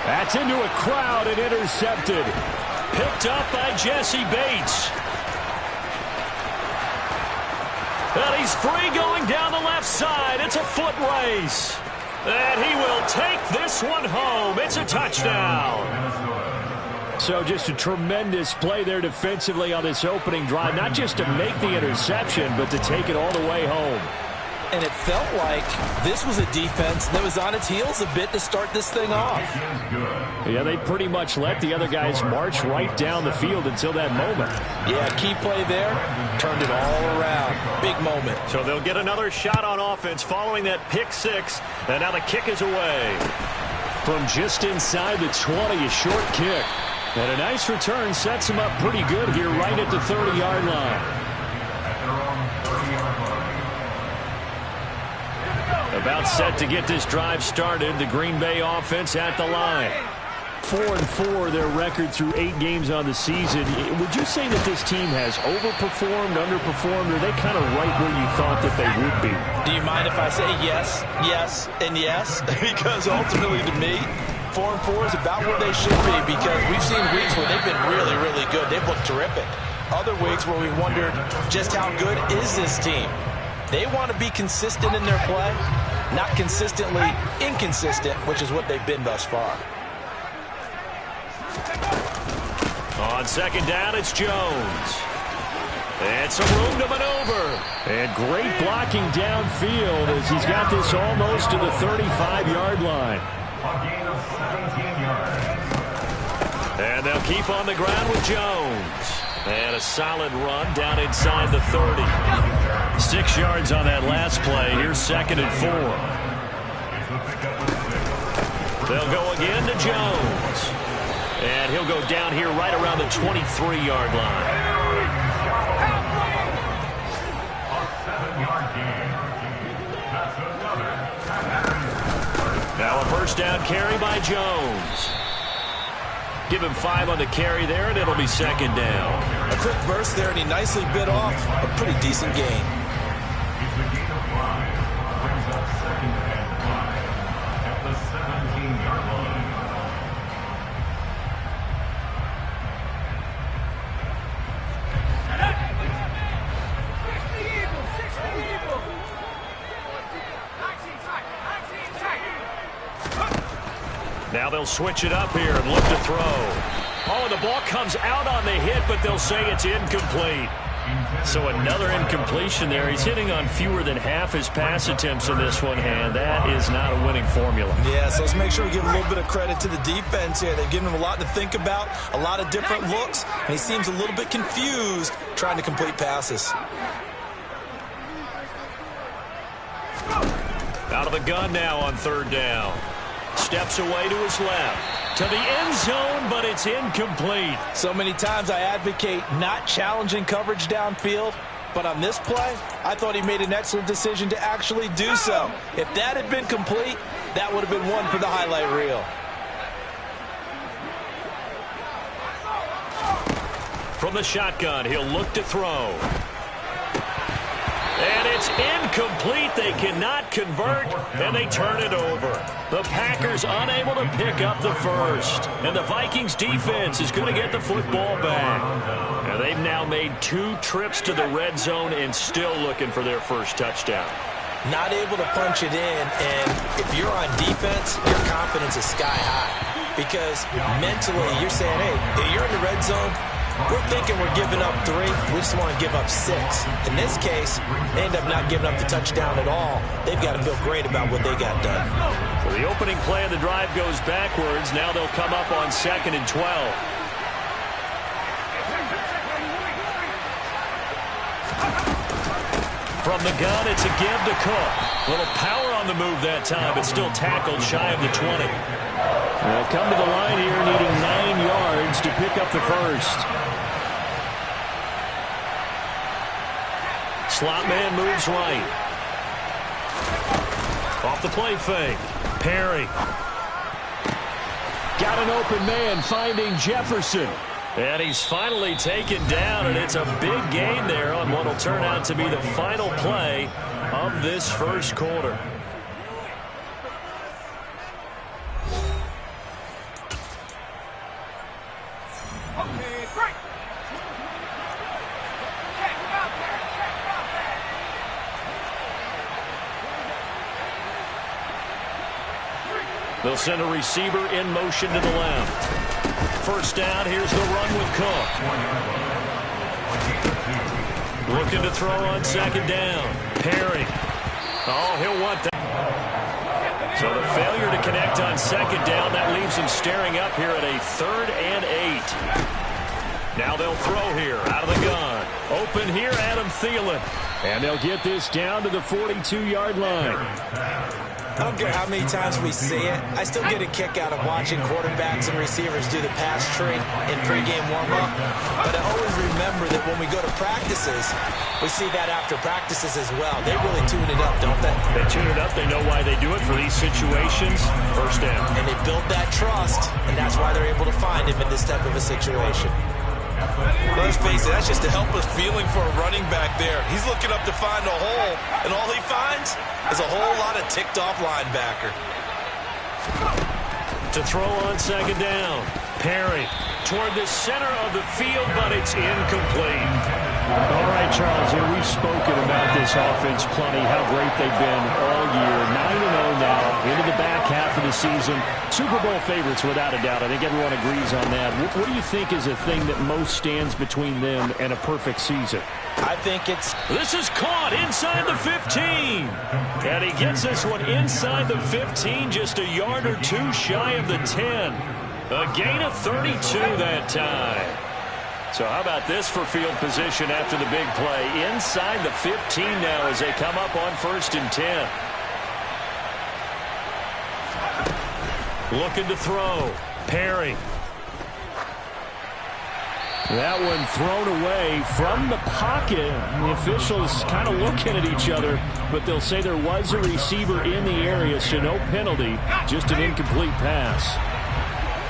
That's into a crowd and intercepted. Picked up by Jesse Bates. And he's free going down the left side. It's a foot race. And he will take this one home. It's a touchdown. So just a tremendous play there defensively on this opening drive. Not just to make the interception, but to take it all the way home. And it felt like this was a defense that was on its heels a bit to start this thing off. Yeah, they pretty much let the other guys march right down the field until that moment. Yeah, key play there. Turned it all around. Big moment. So they'll get another shot on offense following that pick 6. And now the kick is away. From just inside the 20, a short kick. And a nice return sets him up pretty good here right at the 30-yard line. About set to get this drive started. The Green Bay offense at the line. 4-4, their record through 8 games on the season. Would you say that this team has overperformed, underperformed, or are they kind of right where you thought that they would be? Do you mind if I say yes, yes, and yes? Because ultimately to me, 4-4 is about where they should be, because we've seen weeks where they've been really, really good. They've looked terrific. Other weeks where we wondered just how good is this team. They want to be consistent in their play, not consistently inconsistent, which is what they've been thus far. On second down, it's Jones. And some room to maneuver. And great blocking downfield as he's got this almost to the 35-yard line. A gain of 17 yards. And they'll keep on the ground with Jones. And a solid run down inside the 30. 6 yards on that last play. Here's 2nd and 4. They'll go again to Jones. And he'll go down here right around the 23-yard line. A 7-yard gain. That's another. Now a first down carry by Jones. Give him 5 on the carry there, and it'll be 2nd down. A quick burst there, and he nicely bit off a pretty decent gain. It's a gain of 5. Brings up 2nd and 5 at the 17-yard line. Now they'll switch it up here and look to throw. Oh, and the ball comes out on the hit, but they'll say it's incomplete. So another incompletion there. He's hitting on fewer than half his pass attempts in this one, and that is not a winning formula. Yeah, so let's make sure we give a little bit of credit to the defense here. They've given him a lot to think about, a lot of different looks, and he seems a little bit confused trying to complete passes. Out of the gun now on 3rd down. Steps away to his left. To the end zone, but it's incomplete. So many times I advocate not challenging coverage downfield, but on this play, I thought he made an excellent decision to actually do so. If that had been complete, that would have been one for the highlight reel. From the shotgun, he'll look to throw. And it's incomplete. They cannot convert, and they turn it over. The Packers unable to pick up the first. And the Vikings defense is going to get the football back. And they've now made 2 trips to the red zone and still looking for their first touchdown. Not able to punch it in, and if you're on defense, your confidence is sky high. Because mentally, you're saying, hey, you're in the red zone, we're thinking we're giving up 3. We just want to give up 6. In this case, they end up not giving up the touchdown at all. They've got to feel great about what they got done. So the opening play of the drive goes backwards. Now they'll come up on 2nd and 12. From the gun, it's a give to Cook. A little power on the move that time, but still tackled shy of the 20. They'll come to the line here needing 9 yards to pick up the first. Slot man moves right. Off the play fake. Perry. Got an open man finding Jefferson. And he's finally taken down, and it's a big gain there on what will turn out to be the final play of this first quarter. They'll send a receiver in motion to the left. First down, here's the run with Cook. Looking to throw on 2nd down. Perry. Oh, he'll want that. So the failure to connect on 2nd down, that leaves him staring up here at a 3rd and 8. Now they'll throw here out of the gun. Open here, Adam Thielen. And they'll get this down to the 42-yard line. I don't care how many times we see it. I still get a kick out of watching quarterbacks and receivers do the pass tree in pregame warm-up. But I always remember that when we go to practices, we see that after practices as well. They really tune it up, don't they? They tune it up. They know why they do it for these situations. First down. And they build that trust, and that's why they're able to find him in this type of a situation. Let's face it, that's just a helpless feeling for a running back there. He's looking up to find a hole, and all he finds is a whole lot of ticked-off linebacker. To throw on second down. Perry toward the center of the field, but it's incomplete. All right, Charles, here we've spoken about this offense plenty, how great they've been all year. 9-0 now, into the back half of the season. Super Bowl favorites, without a doubt. I think everyone agrees on that. What do you think is the thing that most stands between them and a perfect season? I think it's... This is caught inside the 15. And he gets this one inside the 15, just a yard or two shy of the 10. A gain of 32 that time. So how about this for field position after the big play? Inside the 15 now as they come up on 1st and 10. Looking to throw. Perry. That one thrown away from the pocket. The officials kind of looking at each other, but they'll say there was a receiver in the area, so no penalty, just an incomplete pass.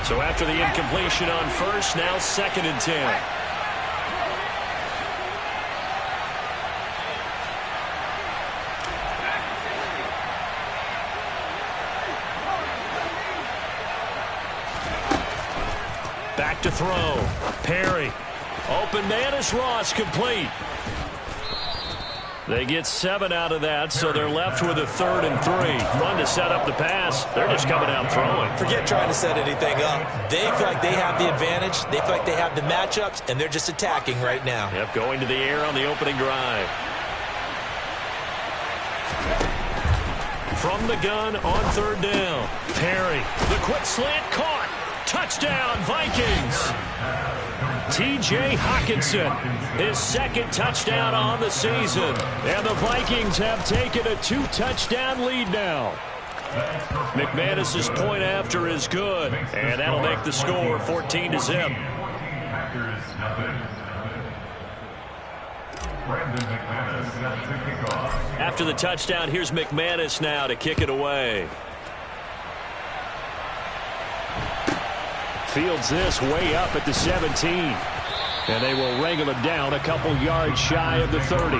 So after the incompletion on 1st, now 2nd and 10. Back to throw. Perry. Open man is Ross, complete. They get 7 out of that, so they're left with a 3rd and 3. Fun to set up the pass. They're just coming out throwing. Forget trying to set anything up. They feel like they have the advantage. They feel like they have the matchups, and they're just attacking right now. Yep, going to the air on the opening drive. From the gun on 3rd down. Perry, the quick slant caught. Touchdown, Vikings. T.J. Hockenson, his 2nd touchdown on the season. And the Vikings have taken a 2-touchdown lead now. McManus's point after is good. And that'll make the score 14-0. After the touchdown, here's McManus now to kick it away. Fields this way up at the 17. And they will wrangle him down a couple yards shy of the 30.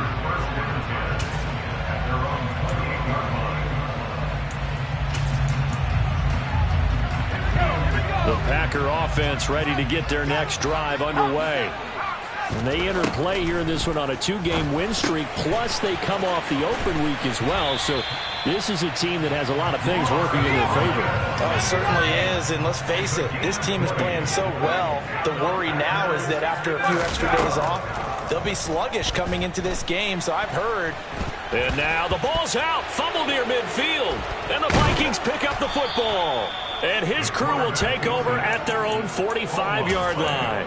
The Packer offense ready to get their next drive underway. And they enter play here in this one on a 2-game win streak, plus they come off the open week as well. So this is a team that has a lot of things working in their favor. Oh, it certainly is, and let's face it, this team is playing so well. The worry now is that after a few extra days off, they'll be sluggish coming into this game, so I've heard. And now the ball's out, fumble near midfield, and the Vikings pick up the football. And his crew will take over at their own 45-yard line.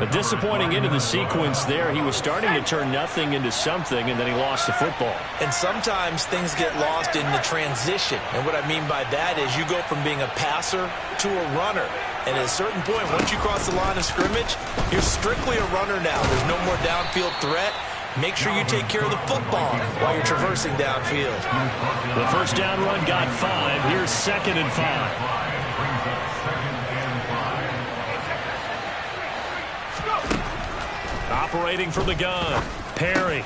A disappointing end of the sequence there. He was starting to turn nothing into something, and then he lost the football. And sometimes things get lost in the transition. And what I mean by that is you go from being a passer to a runner. And at a certain point, once you cross the line of scrimmage, you're strictly a runner now. There's no more downfield threat. Make sure you take care of the football while you're traversing downfield. The first down run got 5. Here's 2nd and 5. Operating from the gun. Perry.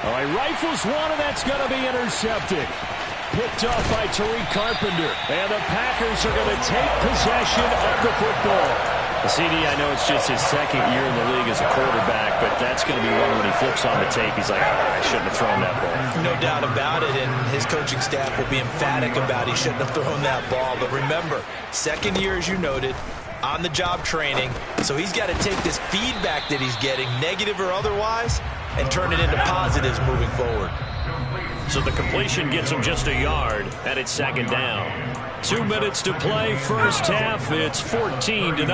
All right, rifles one, and that's going to be intercepted. Picked off by Tariq Carpenter. And the Packers are going to take possession of the football. CD, I know it's just his 2nd year in the league as a quarterback, but that's going to be one when he flips on the tape. He's like, I shouldn't have thrown that ball. No doubt about it, and his coaching staff will be emphatic about he shouldn't have thrown that ball. But remember, 2nd year, as you noted, on-the-job training, so he's got to take this feedback that he's getting, negative or otherwise, and turn it into positives moving forward. So the completion gets him just a yard, and it's 2nd down. 2 minutes to play, first half. It's 14-0.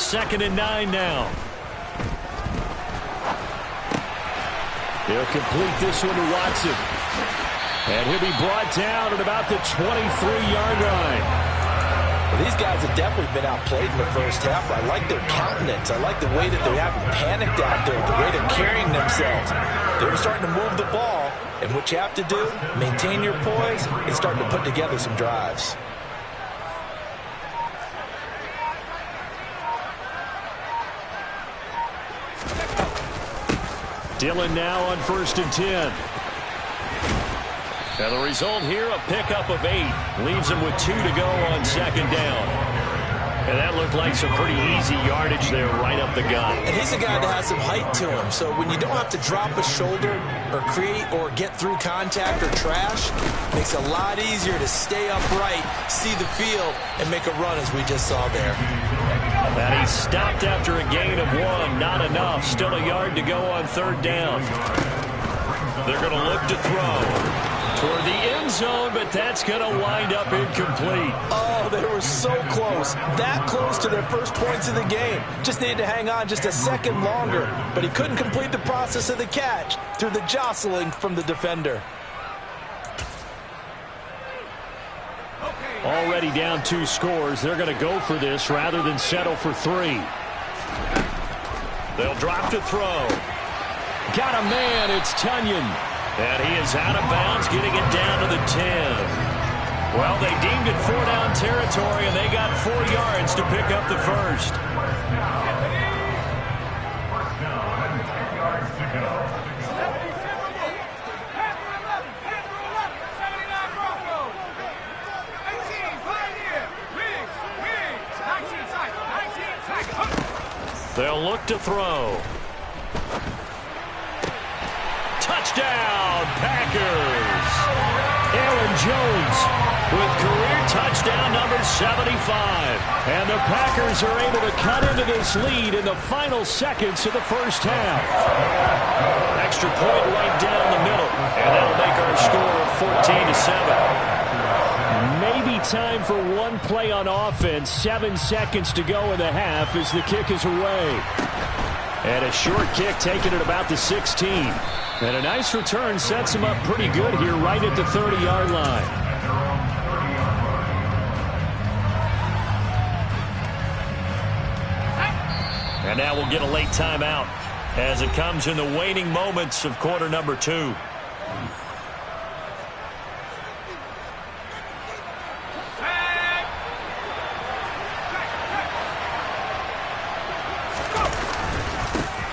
2nd and 9 now. He'll complete this one to Watson. And he'll be brought down at about the 23-yard line. Well, these guys have definitely been outplayed in the first half. I like their countenance. I like the way that they haven't panicked out there, the way they're carrying themselves. They're starting to move the ball, and what you have to do, maintain your poise and start to put together some drives. Dillon now on 1st and 10. And the result here, a pickup of 8. Leaves him with 2 to go on 2nd down. And that looked like some pretty easy yardage there right up the gut. And he's a guy that has some height to him. So when you don't have to drop a shoulder or create or get through contact or trash, makes it a lot easier to stay upright, see the field, and make a run as we just saw there. And he stopped after a gain of 1. Not enough. Still a yard to go on 3rd down. They're going to look to throw toward the end zone, but that's going to wind up incomplete. Oh, they were so close. That close to their first points of the game. Just needed to hang on just a second longer, but he couldn't complete the process of the catch through the jostling from the defender. Already down 2 scores. They're going to go for this rather than settle for 3. They'll drop to throw. Got a man. It's Tunyon. And he is out of bounds, getting it down to the 10. Well, they deemed it 4-down territory, and they got 4 yards to pick up the first. First down and 10 yards to go. They'll look to throw. Touchdown, Packers! Aaron Jones with career touchdown number 75. And the Packers are able to cut into this lead in the final seconds of the first half. Extra point right down the middle, and that'll make our score 14-7. Maybe time for one play on offense. 7 seconds to go in the half as the kick is away. And a short kick taken at about the 16. And a nice return sets him up pretty good here right at the 30-yard line. And now we'll get a late timeout as it comes in the waning moments of quarter number 2.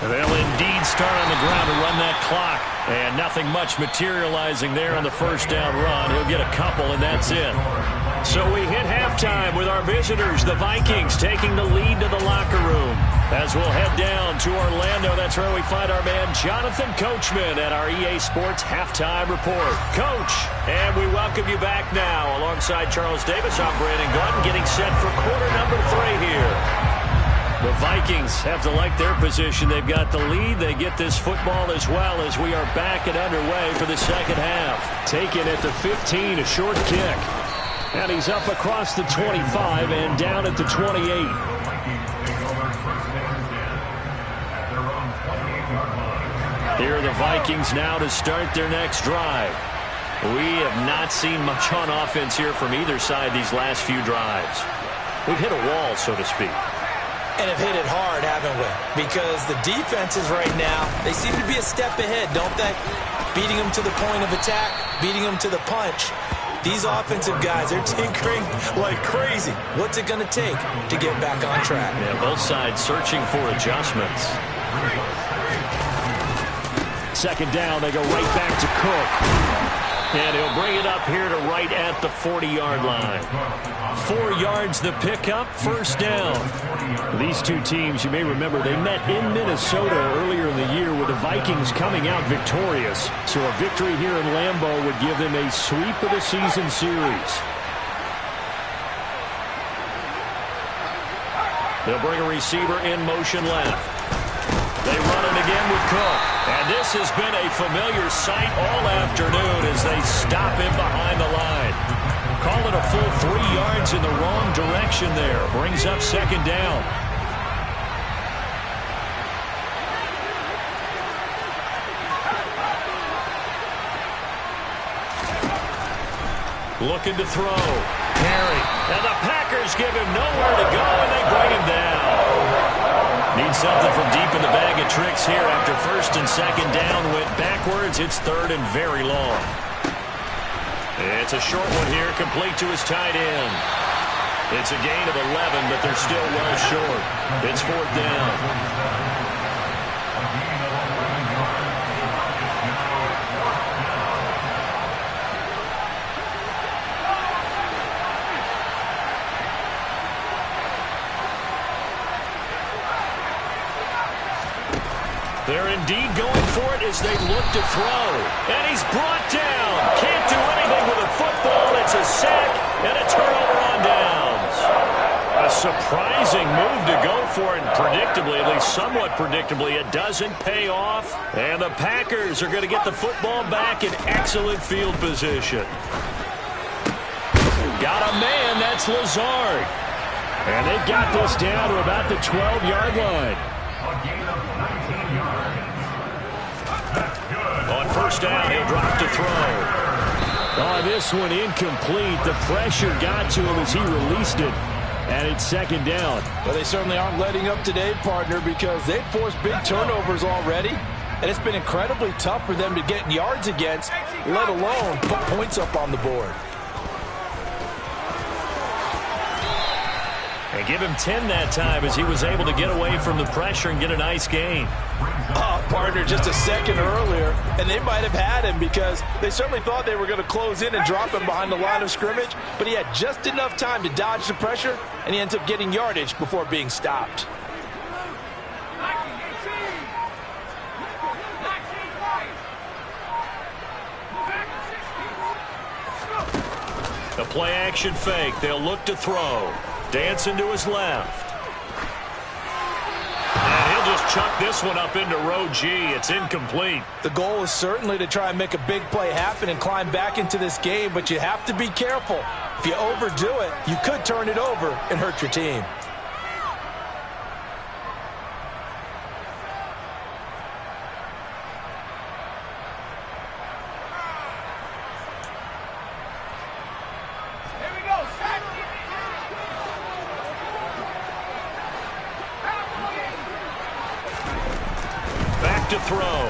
They'll indeed start on the ground to run that clock. And nothing much materializing there on the first down run. He'll get a couple, and that's it. So we hit halftime with our visitors, the Vikings, taking the lead to the locker room. As we'll head down to Orlando, that's where we find our man Jonathan Coachman at our EA Sports Halftime Report. Coach, and we welcome you back now. Alongside Charles Davis, I'm Brandon Gunn, getting set for quarter number 3 here. The Vikings have to like their position. They've got the lead. They get this football as well as we are back and underway for the second half. Taken at the 15, a short kick. And he's up across the 25 and down at the 28. Here are the Vikings now to start their next drive. We have not seen much on offense here from either side these last few drives. We've hit a wall, so to speak. And have hit it hard, haven't we? Because the defenses right now, they seem to be a step ahead, don't they? Beating them to the point of attack, beating them to the punch. These offensive guys are tinkering like crazy. What's it going to take to get back on track? Yeah, both sides searching for adjustments. Second down, they go right back to Cook. And he'll bring it up here to right at the 40-yard line. 4 yards the pickup, first down. These two teams, you may remember, they met in Minnesota earlier in the year with the Vikings coming out victorious. So a victory here in Lambeau would give them a sweep of the season series. They'll bring a receiver in motion left. They run it again with Cook. And this has been a familiar sight all afternoon as they stop him behind the line. Call it a full 3 yards in the wrong direction there. Brings up second down. Looking to throw. Perry. And the Packers give him nowhere to go, and they bring him down. Need something from deep in the bag of tricks here after first and second down went backwards. It's third and very long. It's a short one here, complete to his tight end. It's a gain of 11, but they're still well short. It's fourth down. They're indeed going for it as they look to throw. And he's brought down. Can't do anything with a football. It's a sack and a turnover on downs. A surprising move to go for it. And predictably, at least somewhat predictably, it doesn't pay off. And the Packers are going to get the football back in excellent field position. Got a man. That's Lazard. And they've got this down to about the 12-yard line. On first down, he'll drop to throw. Oh, this one incomplete. The pressure got to him as he released it. And it's second down. Well, they certainly aren't letting up today, partner, because they've forced big turnovers already. And it's been incredibly tough for them to get yards against, let alone put points up on the board. And give him 10 that time as he was able to get away from the pressure and get a nice gain. Partner, just a second earlier, and they might have had him because they certainly thought they were going to close in and drop him behind the line of scrimmage, but he had just enough time to dodge the pressure, and he ends up getting yardage before being stopped. The play-action fake. They'll look to throw. Dancing to his left. And he'll just chuck this one up into row G. It's incomplete. The goal is certainly to try and make a big play happen and climb back into this game, but you have to be careful. If you overdo it, you could turn it over and hurt your team. To throw.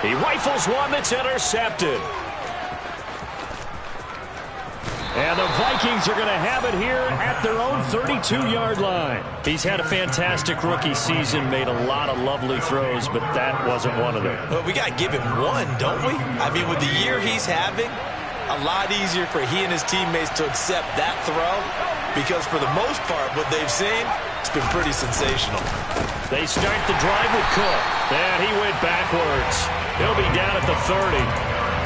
He rifles one that's intercepted. And the Vikings are going to have it here at their own 32-yard line. He's had a fantastic rookie season, made a lot of lovely throws, but that wasn't one of them. Well, we got to give him one, don't we? I mean, with the year he's having, a lot easier for he and his teammates to accept that throw because for the most part, what they've seen, it's been pretty sensational. They start the drive with Cook. And he went backwards. He'll be down at the 30.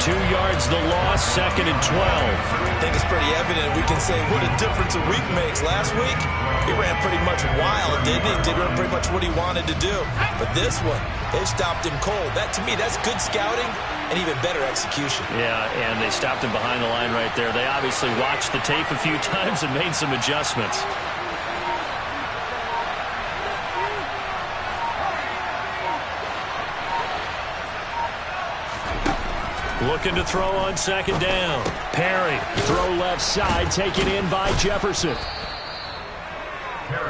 2 yards the loss, second and 12. I think it's pretty evident we can say what a difference a week makes. Last week, he ran pretty much wild, didn't he? Did pretty much what he wanted to do. But this one, they stopped him cold. That, to me, that's good scouting and even better execution. Yeah, and they stopped him behind the line right there. They obviously watched the tape a few times and made some adjustments. Looking to throw on second down. Perry, throw left side, taken in by Jefferson.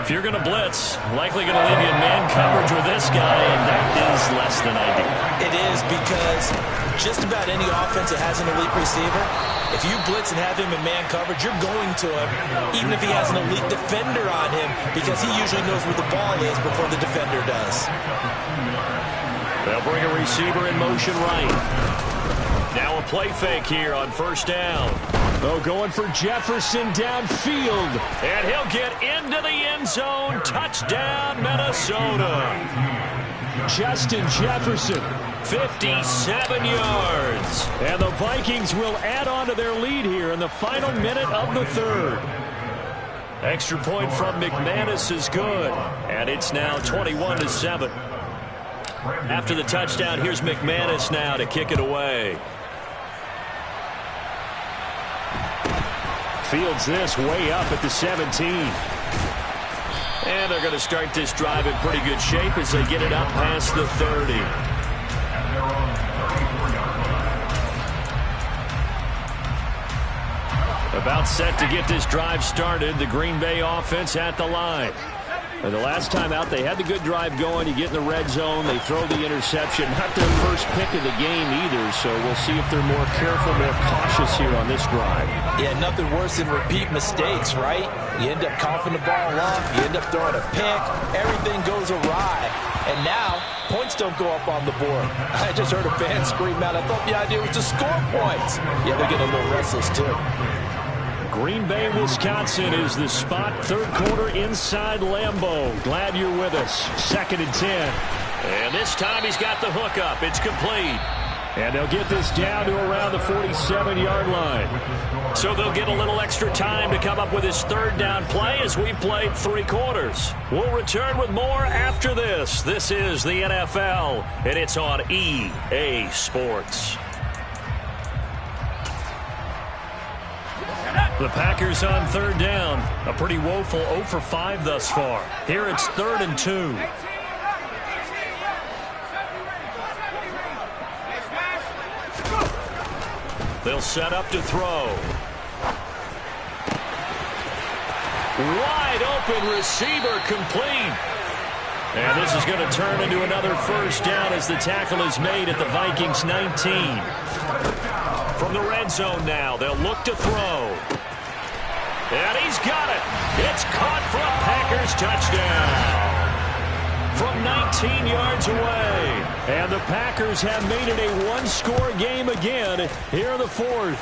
If you're going to blitz, likely going to leave you in man coverage with this guy, and that is less than ideal. It is because just about any offense that has an elite receiver, if you blitz and have him in man coverage, you're going to him, even if he has an elite defender on him, because he usually knows where the ball is before the defender does. They'll bring a receiver in motion right. Now a play fake here on first down. Oh, going for Jefferson downfield. And he'll get into the end zone. Touchdown, Minnesota. Justin Jefferson, 57 yards. And the Vikings will add on to their lead here in the final minute of the third. Extra point from McManus is good. And it's now 21-7. After the touchdown, here's McManus now to kick it away. Fields this way up at the 17. And they're going to start this drive in pretty good shape as they get it up past the 30. About set to get this drive started. The Green Bay offense at the line. And the last time out, they had the good drive going. You get in the red zone, they throw the interception. Not their first pick of the game either, so we'll see if they're more careful, more cautious here on this drive. Yeah, nothing worse than repeat mistakes, right? You end up coughing the ball up, you end up throwing a pick, everything goes awry. And now, points don't go up on the board. I just heard a fan scream out, I thought the idea was to score points. Yeah, they're getting a little restless too. Green Bay, Wisconsin is the spot. Third quarter inside Lambeau. Glad you're with us. 2nd and 10. And this time he's got the hook up. It's complete. And they'll get this down to around the 47-yard line. So they'll get a little extra time to come up with his third down play as we've played 3 quarters. We'll return with more after this. This is the NFL, and it's on EA Sports. The Packers on third down. A pretty woeful 0 for 5 thus far. Here it's 3rd and 2. They'll set up to throw. Wide open receiver complete. And this is going to turn into another first down as the tackle is made at the Vikings 19. From the red zone now, they'll look to throw. And he's got it. It's caught for a Packers touchdown. From 19 yards away. And the Packers have made it a one-score game again here in the 4th.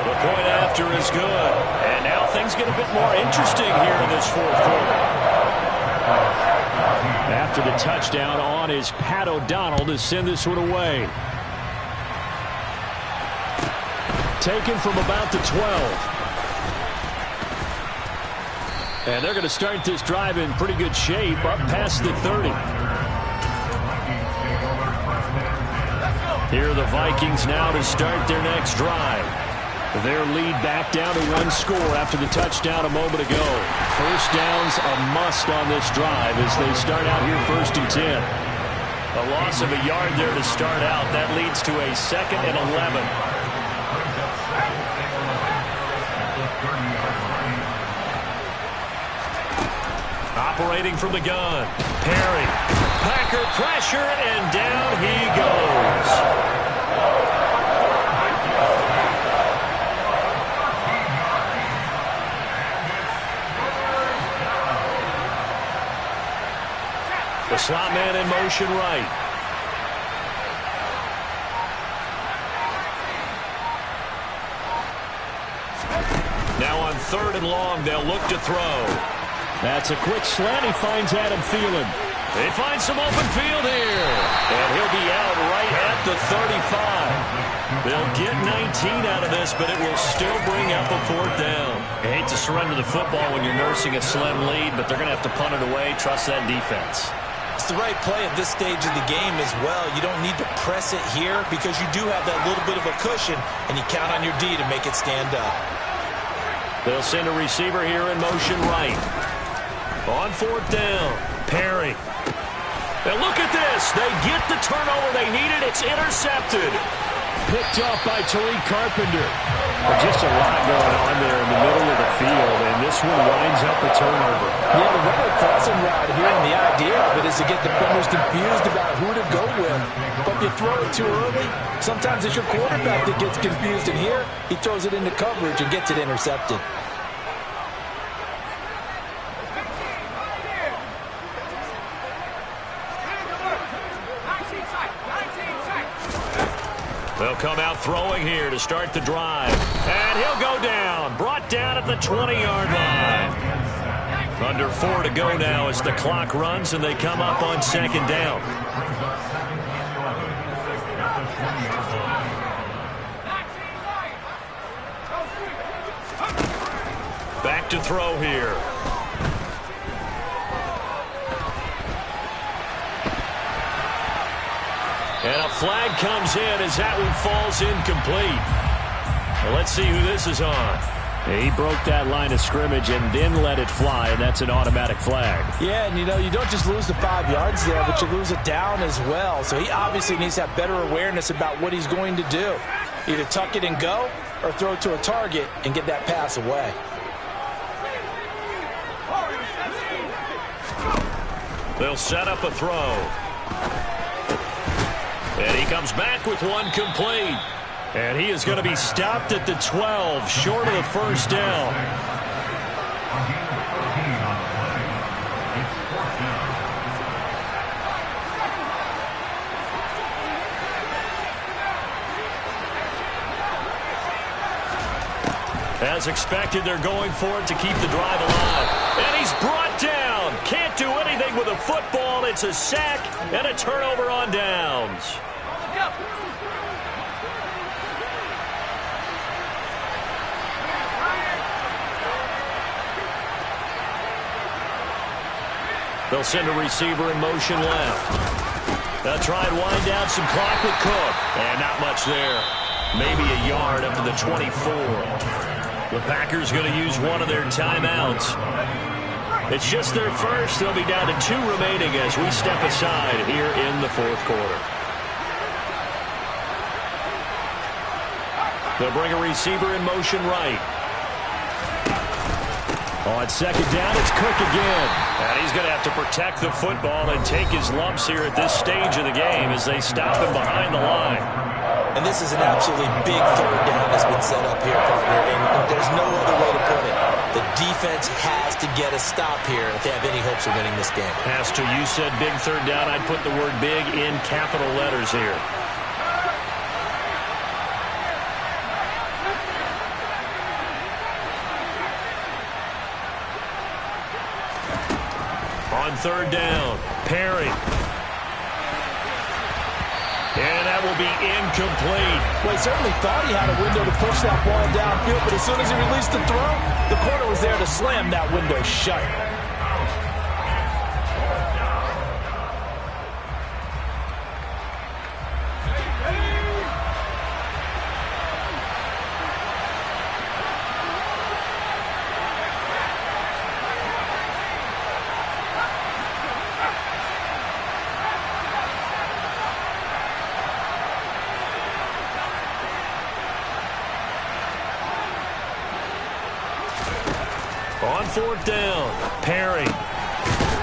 The point after is good. And now things get a bit more interesting here in this 4th quarter. After the touchdown on is Pat O'Donnell to send this one away. Taken from about the 12. And they're going to start this drive in pretty good shape, up past the 30. Here are the Vikings now to start their next drive. Their lead back down to 1 score after the touchdown a moment ago. First down's a must on this drive as they start out here 1st and 10. A loss of a yard there to start out. That leads to a 2nd and 11. Operating from the gun. Perry. Packer pressure, and down he goes. The slot man in motion right. Now on 3rd and long, they'll look to throw. That's a quick slant. He finds Adam Thielen. They find some open field here. And he'll be out right at the 35. They'll get 19 out of this, but it will still bring up a 4th down. I hate to surrender the football when you're nursing a slim lead, but they're going to have to punt it away. Trust that defense. It's the right play at this stage of the game as well. You don't need to press it here because you do have that little bit of a cushion, and you count on your D to make it stand up. They'll send a receiver here in motion right. On 4th down, Perry. And look at this. They get the turnover they needed. It's intercepted. Picked off by Tariq Carpenter. Just a lot going on there in the middle of the field, and this one winds up a turnover. Yeah, the runner crossing route here, and the idea of it is to get defenders confused about who to go with. But if you throw it too early, sometimes it's your quarterback that gets confused, and here he throws it into coverage and gets it intercepted. They'll come out throwing here to start the drive. And he'll go down. Brought down at the 20-yard line. Under 4 to go now as the clock runs and they come up on 2nd down. Back to throw here. And a flag comes in as that one falls incomplete. Well, let's see who this is on. He broke that line of scrimmage and then let it fly, and that's an automatic flag. Yeah, and you don't just lose the 5 yards there, but you lose it down as well. So he obviously needs to have better awareness about what he's going to do. Either tuck it and go or throw to a target and get that pass away. They'll set up a throw. And he comes back with one complete. And he is going to be stopped at the 12, short of the first down. As expected, they're going for it to keep the drive alive. And he's brought down. Can't do anything with a football. It's a sack and a turnover on downs. They'll send a receiver in motion left. They'll try and wind down some clock with Cook. And not much there. Maybe a yard up to the 24. The Packers going to use one of their timeouts. It's just their first. They'll be down to 2 remaining as we step aside here in the fourth quarter. They'll bring a receiver in motion right. On second down, it's Cook again. And he's going to have to protect the football and take his lumps here at this stage of the game as they stop him behind the line. And this is an absolutely big third down that's been set up here, partner. And there's no other way to put it. The defense has to get a stop here if they have any hopes of winning this game. Has to. You said big third down. I'd put the word big in capital letters here. On third down, Perry. And that will be incomplete. Well, he certainly thought he had a window to push that ball downfield, but as soon as he released the throw, the corner was there to slam that window shut. On fourth down, Perry.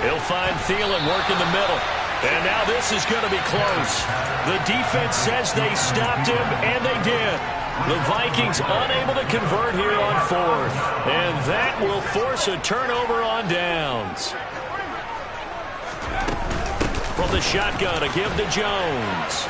He'll find Thielen, work in the middle. And now this is going to be close. The defense says they stopped him, and they did. The Vikings unable to convert here on fourth. And that will force a turnover on downs. From the shotgun, a give to Jones.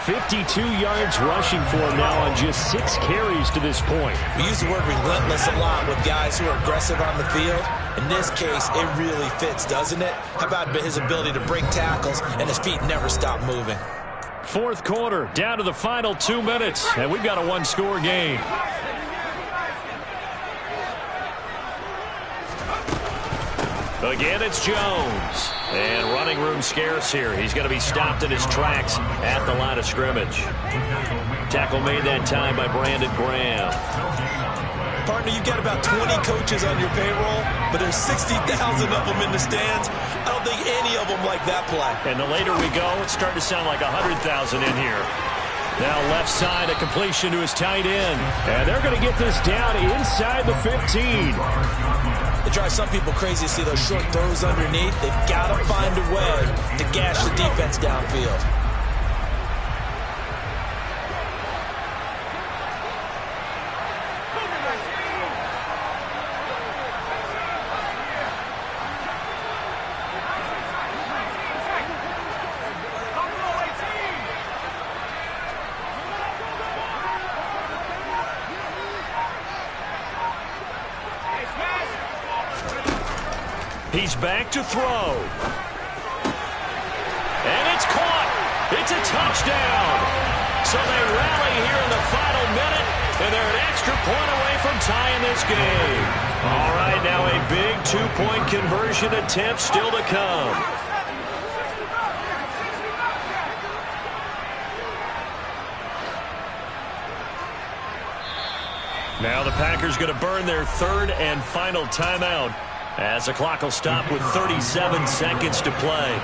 52 yards rushing for him now on just 6 carries to this point. We use the word relentless a lot with guys who are aggressive on the field. In this case, it really fits, doesn't it? How about his ability to break tackles and his feet never stop moving? Fourth quarter, down to the final 2 minutes, and we've got a one-score game. Again, it's Jones. And running room scarce here. He's going to be stopped in his tracks at the line of scrimmage. Tackle made that time by Brandon Graham. Partner, you've got about 20 coaches on your payroll, but there's 60,000 of them in the stands. I don't think any of them like that play. And the later we go, it's starting to sound like 100,000 in here. Now left side, a completion to his tight end. And they're going to get this down inside the 15. It drives some people crazy to see those short throws underneath. They've got to find a way to gash the defense downfield. He's back to throw. And it's caught. It's a touchdown. So they rally here in the final minute, and they're an extra point away from tying this game. All right, now a big 2-point conversion attempt still to come. Now the Packers going to burn their third and final timeout, as the clock will stop with 37 seconds to play.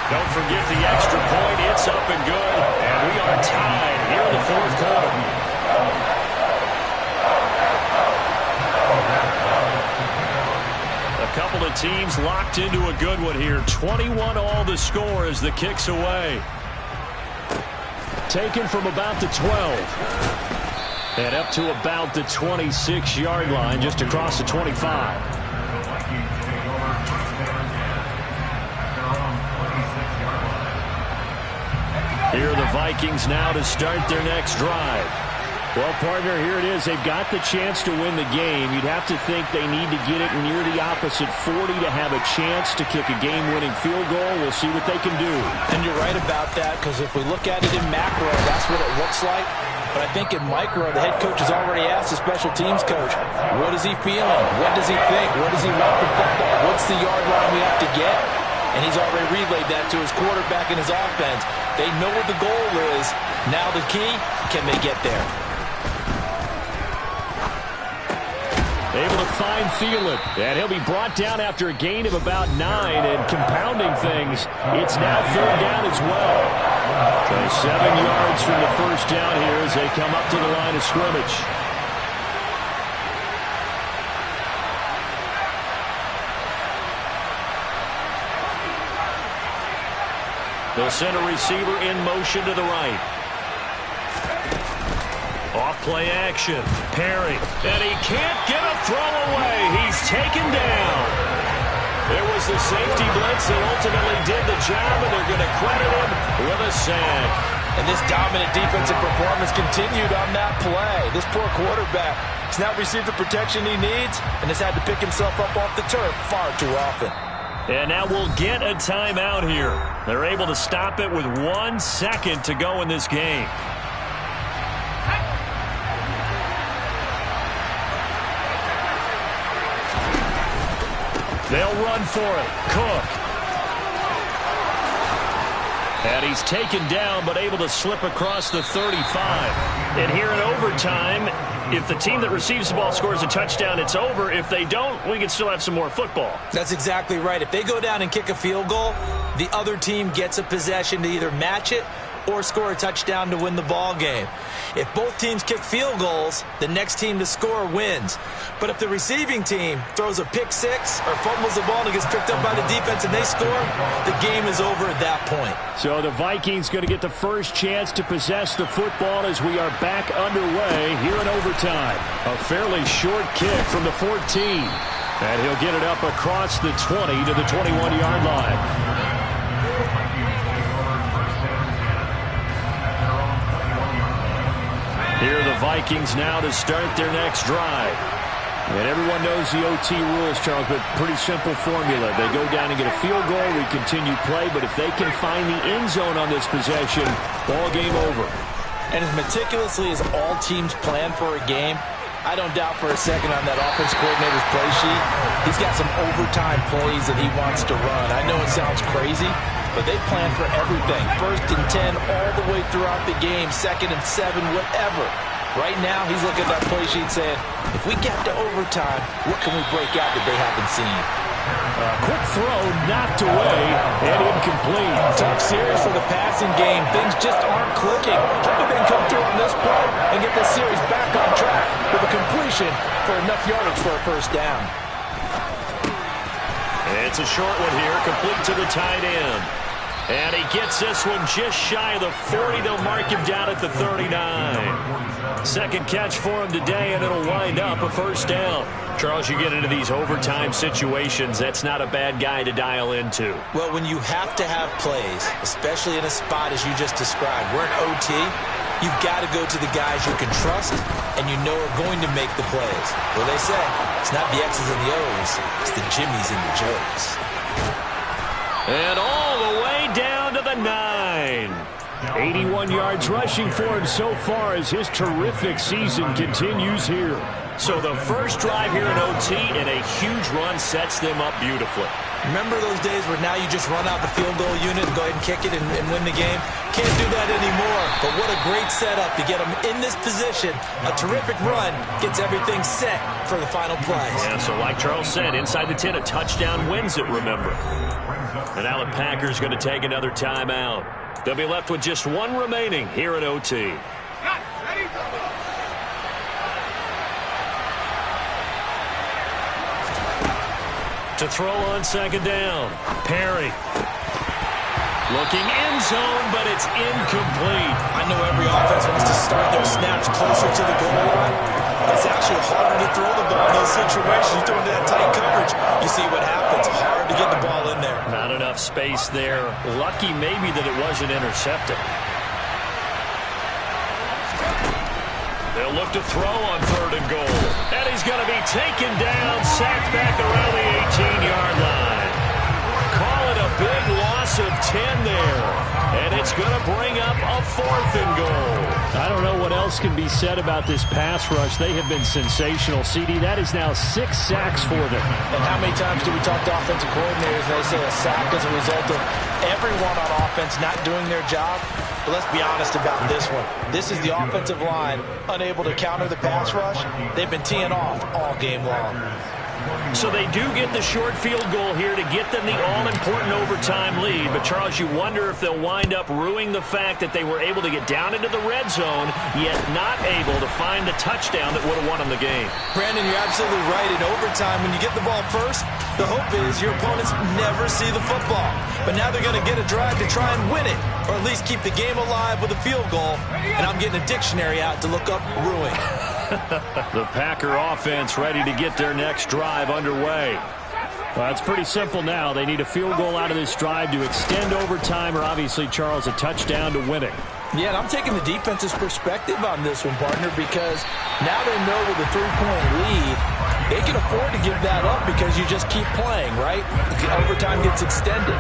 Don't and get the extra point. It's up and good. And we are tied here in the fourth quarter. A couple of teams locked into a good one here. 21 all the score as the kick's away. Taken from about the 12. And up to about the 26-yard line, just across the 25. Here are the Vikings now to start their next drive. Well, partner, here it is. They've got the chance to win the game. You'd have to think they need to get it near the opposite 40 to have a chance to kick a game-winning field goal. We'll see what they can do. And you're right about that, because if we look at it in macro, that's what it looks like. But I think in micro, the head coach has already asked the special teams coach, what is he feeling? What does he think? What does he want from football? What's the yard line we have to get? And he's already relayed that to his quarterback and his offense. They know what the goal is. Now the key, can they get there? Able to find Thielen, and he'll be brought down after a gain of about 9, and compounding things, it's now third down as well. So 7 yards from the first down here as they come up to the line of scrimmage. They'll send a receiver in motion to the right. Off play action. Perry. And he can't get a throw away. He's taken down. There was the safety blitz that ultimately did the job, and they're going to credit him with a sack. And this dominant defensive performance continued on that play. This poor quarterback has not received the protection he needs and has had to pick himself up off the turf far too often. And now we'll get a timeout here. They're able to stop it with 1 second to go in this game. They'll run for it. Cook. And he's taken down, but able to slip across the 35. And here in overtime, if the team that receives the ball scores a touchdown, it's over. If they don't, we can still have some more football. That's exactly right. If they go down and kick a field goal, the other team gets a possession to either match it or score a touchdown to win the ball game. If both teams kick field goals, the next team to score wins. But if the receiving team throws a pick six or fumbles the ball and it gets picked up by the defense and they score, the game is over at that point. So the Vikings going to get the first chance to possess the football as we are back underway here in overtime. A fairly short kick from the 14. And he'll get it up across the 20 to the 21-yard line. Here are the Vikings now to start their next drive. And everyone knows the OT rules, Charles, but pretty simple formula. They go down and get a field goal, we continue play, but if they can find the end zone on this possession, ball game over. And as meticulously as all teams plan for a game, I don't doubt for a second on that offense coordinator's play sheet, he's got some overtime plays that he wants to run. I know it sounds crazy, but they plan for everything. 1st and 10 all the way throughout the game, 2nd and 7, whatever. Right now, he's looking at that play sheet saying, if we get to overtime, what can we break out that they haven't seen? Quick throw knocked away and incomplete. Tough series for the passing game. Things just aren't clicking. Hoping they can come through on this play and get this series back on track with a completion for enough yardage for a first down. It's a short one here, complete to the tight end. And he gets this one just shy of the 40. They'll mark him down at the 39. Second catch for him today, and it'll wind up a first down. Charles, you get into these overtime situations, that's not a bad guy to dial into. Well, when you have to have plays, especially in a spot as you just described, we're in OT, you've got to go to the guys you can trust and you know are going to make the plays. Well, they say, it's not the X's and the O's, it's the Jimmies and the Joes. And all the way down to the 9. 81 yards rushing for him so far as his terrific season continues here. So the first drive here in OT and a huge run sets them up beautifully. Remember those days where now you just run out the field goal unit and go ahead and kick it and win the game? Can't do that anymore. But what a great setup to get them in this position. A terrific run gets everything set for the final play. Yeah, so like Charles said, inside the 10, a touchdown wins it, remember. And now the Packers going to take another timeout. They'll be left with just one remaining here at OT. To throw on second down. Perry. Looking end zone, but it's incomplete. I know every offense wants to start their snaps closer to the goal line. It's actually harder to throw the ball in those situations. You're doing that tight coverage. You see what happens. Hard to get the ball in there. Not enough space there. Lucky maybe that it wasn't intercepted. They'll look to throw on 3rd and goal. And he's going to be taken down, sacked back around the 18-yard line. Call it a big loss of 10 there. And it's going to bring up a 4th and goal. I don't know what else can be said about this pass rush. They have been sensational, CD. That is now 6 sacks for them. And how many times do we talk to offensive coordinators and they say a sack as a result of everyone on offense not doing their job? But let's be honest about this one. This is the offensive line unable to counter the pass rush. They've been teeing off all game long. So they do get the short field goal here to get them the all-important overtime lead. But, Charles, you wonder if they'll wind up ruining the fact that they were able to get down into the red zone, yet not able to find the touchdown that would have won them the game. Brandon, you're absolutely right. In overtime, when you get the ball first, the hope is your opponents never see the football. But now they're going to get a drive to try and win it, or at least keep the game alive with a field goal. And I'm getting a dictionary out to look up ruin. The Packer offense ready to get their next drive underway. Well, it's pretty simple now. They need a field goal out of this drive to extend overtime, or obviously, Charles, a touchdown to win it. Yeah, and I'm taking the defense's perspective on this one, partner, because now they know with a 3-point lead, they can afford to give that up because you just keep playing, right? The overtime gets extended.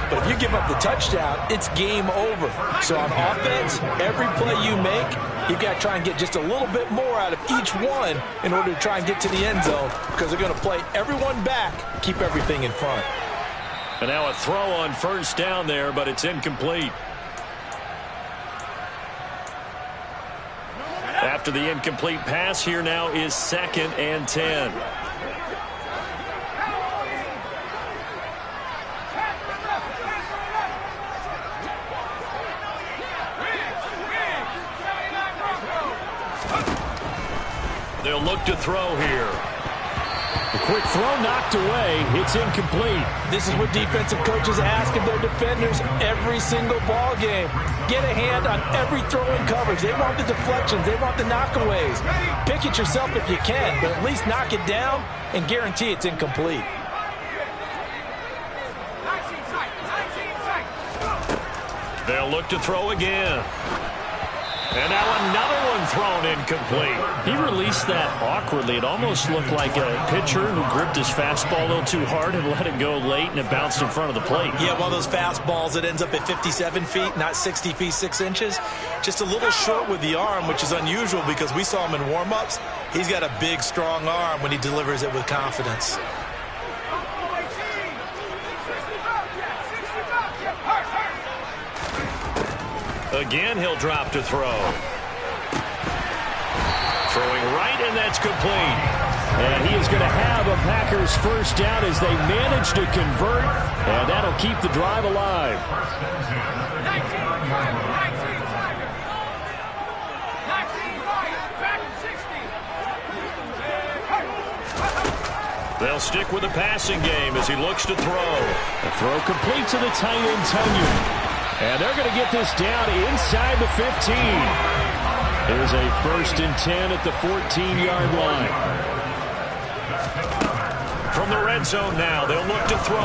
But if you give up the touchdown, it's game over. So on offense, every play you make, you've got to try and get just a little bit more out of each one in order to try and get to the end zone, because they're going to play everyone back, keep everything in front. And now a throw on 1st down there, but it's incomplete. After the incomplete pass, here now is 2nd and 10. They'll look to throw here. A quick throw knocked away. It's incomplete. This is what defensive coaches ask of their defenders every single ball game. Get a hand on every throwing coverage. They want the deflections. They want the knockaways. Pick it yourself if you can, but at least knock it down and guarantee it's incomplete. They'll look to throw again. And now another one thrown incomplete. He released that awkwardly. It almost looked like a pitcher who gripped his fastball a little too hard and let it go late, and it bounced in front of the plate. Yeah, one of those fastballs that ends up at 57 feet, not 60 feet, 6 inches. Just a little short with the arm, which is unusual because we saw him in warm-ups. He's got a big, strong arm when he delivers it with confidence. Again, he'll drop to throw. Throwing right, and that's complete. And he is going to have a Packers 1st down as they manage to convert, and that'll keep the drive alive. They'll stick with the passing game as he looks to throw. The throw complete to the tight end, Tunyon. And they're going to get this down inside the 15. It was a 1st and 10 at the 14-yard line. From the red zone now, they'll look to throw.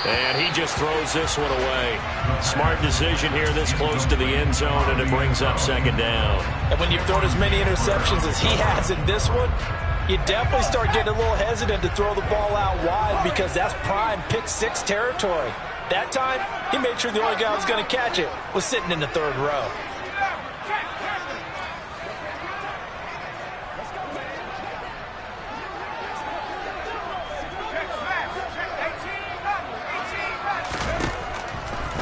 And he just throws this one away. Smart decision here this close to the end zone, and it brings up 2nd down. And when you've thrown as many interceptions as he has in this one, you definitely start getting a little hesitant to throw the ball out wide because that's prime pick 6 territory. That time, he made sure the only guy who was going to catch it was sitting in the 3rd row.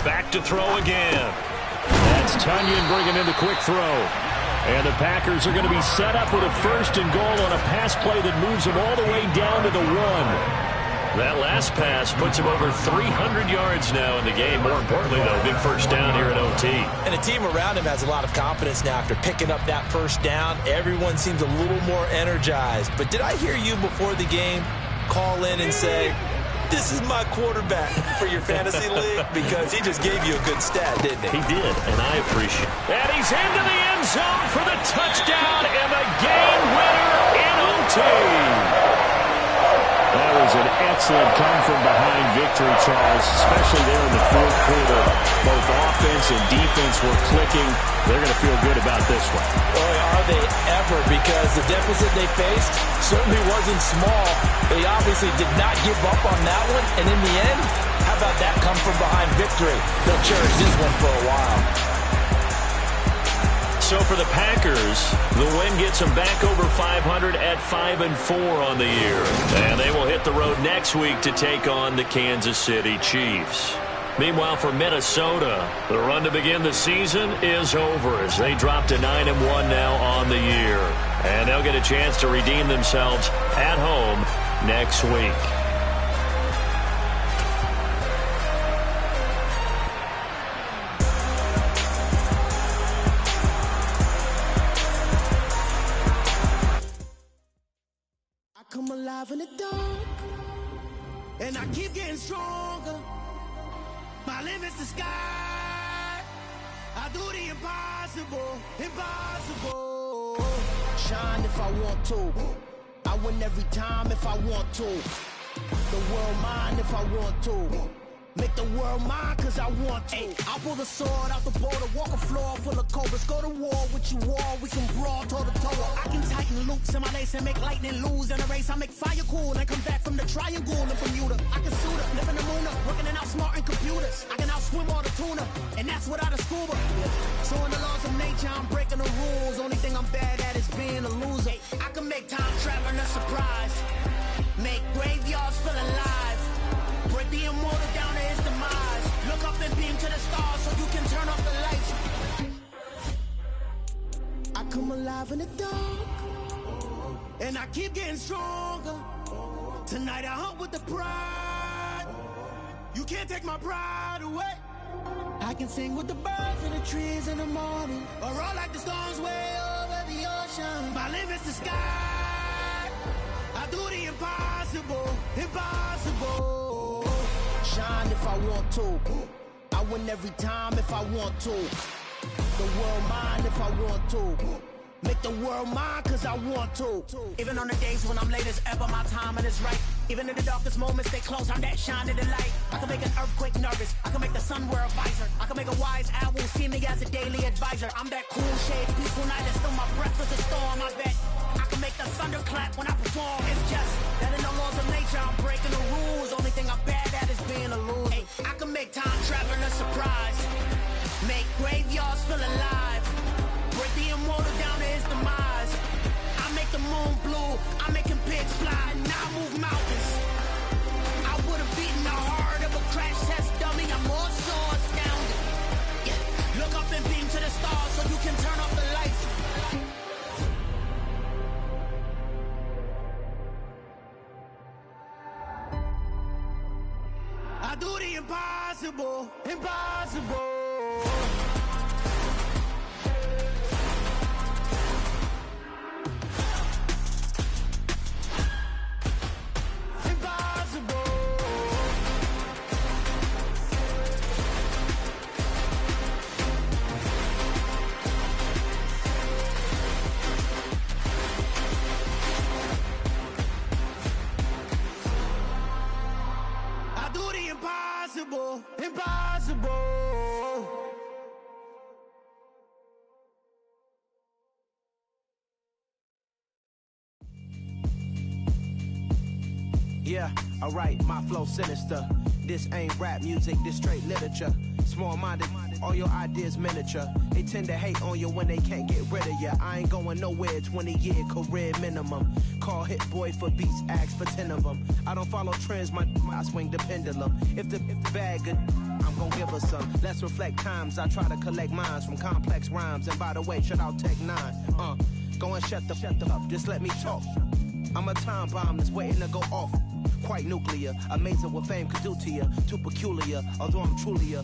Back to throw again. That's Tunyon bringing in the quick throw. And the Packers are going to be set up with a 1st and goal on a pass play that moves them all the way down to the 1. That last pass puts him over 300 yards now in the game. More importantly, though, big first down here at OT. And the team around him has a lot of confidence now after picking up that first down. Everyone seems a little more energized. But did I hear you before the game call in and say, this is my quarterback for your fantasy league? Because he just gave you a good stat, didn't he? He did, and I appreciate it. And he's into the end zone for the touchdown and the game winner in OT. That was an excellent come-from-behind victory, Charles, especially there in the fourth quarter. Both offense and defense were clicking. They're going to feel good about this one. Boy, are they ever, because the deficit they faced certainly wasn't small. They obviously did not give up on that one, and in the end, how about that come-from-behind victory? They'll cherish this one for a while. So for the Packers, the win gets them back over 500 at 5-4 on the year. And they will hit the road next week to take on the Kansas City Chiefs. Meanwhile, for Minnesota, the run to begin the season is over as they drop to 9-1 now on the year. And they'll get a chance to redeem themselves at home next week. Come alive in the dark, and I keep getting stronger. My limit's the sky. I do the impossible, impossible. Shine if I want to. I win every time if I want to. The world mine if I want to. Make the world mine cause I want to. I'll pull the sword out the border, walk a floor full of cobras. Go to war with you all, we can brawl toe to toe. I can tighten loops in my lace and make lightning lose in a race. I make fire cool and come back from the triangle in Bermuda. I can suit up, live in the moon up, working and outsmarting computers. I can outswim all the tuna, and that's without a scuba. So in the laws of nature, I'm breaking the rules. Only thing I'm bad at is being a loser. I can make time traveling a surprise. Make graveyards feel alive. Break the immortal down to his demise. Look up and beam to the stars so you can turn off the lights. I come alive in the dark, and I keep getting stronger. Tonight I hunt with the pride. You can't take my pride away. I can sing with the birds and the trees in the morning, or roll like the storms way over the ocean. My limit's the sky. I do the impossible, impossible. Shine if I want to. I win every time if I want to. The world mine if I want to. Make the world mine cause I want to. Even on the days when I'm late as ever, my timing is right. Even in the darkest moments, stay close, I'm that shine in the light. I can make an earthquake nervous, I can make the sun wear a visor. I can make a wise owl see me as a daily advisor. I'm that cool shade, peaceful night, and still my breath is a storm, I bet. I can make the thunder clap when I perform. It's just that in the laws of nature, I'm breaking the rules. Only thing I'm bad at is being a loser. Hey, I can make time traveling a surprise. Make graveyards feel alive. Break the immortal down to his demise. I make the moon blue. I'm making pigs fly. Now I move mountains. I would have beaten the heart of a crash test dummy. I'm more so astounded. Yeah. Look up and beam to the stars so you can turn off the lights. I do the impossible, impossible. Impossible, impossible. Yeah, alright, my flow sinister. This ain't rap music, this straight literature. Small-minded, all your ideas miniature. They tend to hate on you when they can't get rid of you. I ain't going nowhere, 20-year career minimum. Call Hit Boy for beats, ask for 10 of them. I don't follow trends, I swing the pendulum. If the bag good, I'm gonna give her some. Let's reflect times, I try to collect minds from complex rhymes. And by the way, shout out Tech 9. Go and shut the up, just let me talk. I'm a time bomb that's waiting to go off. Quite nuclear, amazing what fame could do to you. Too peculiar, although I'm truly a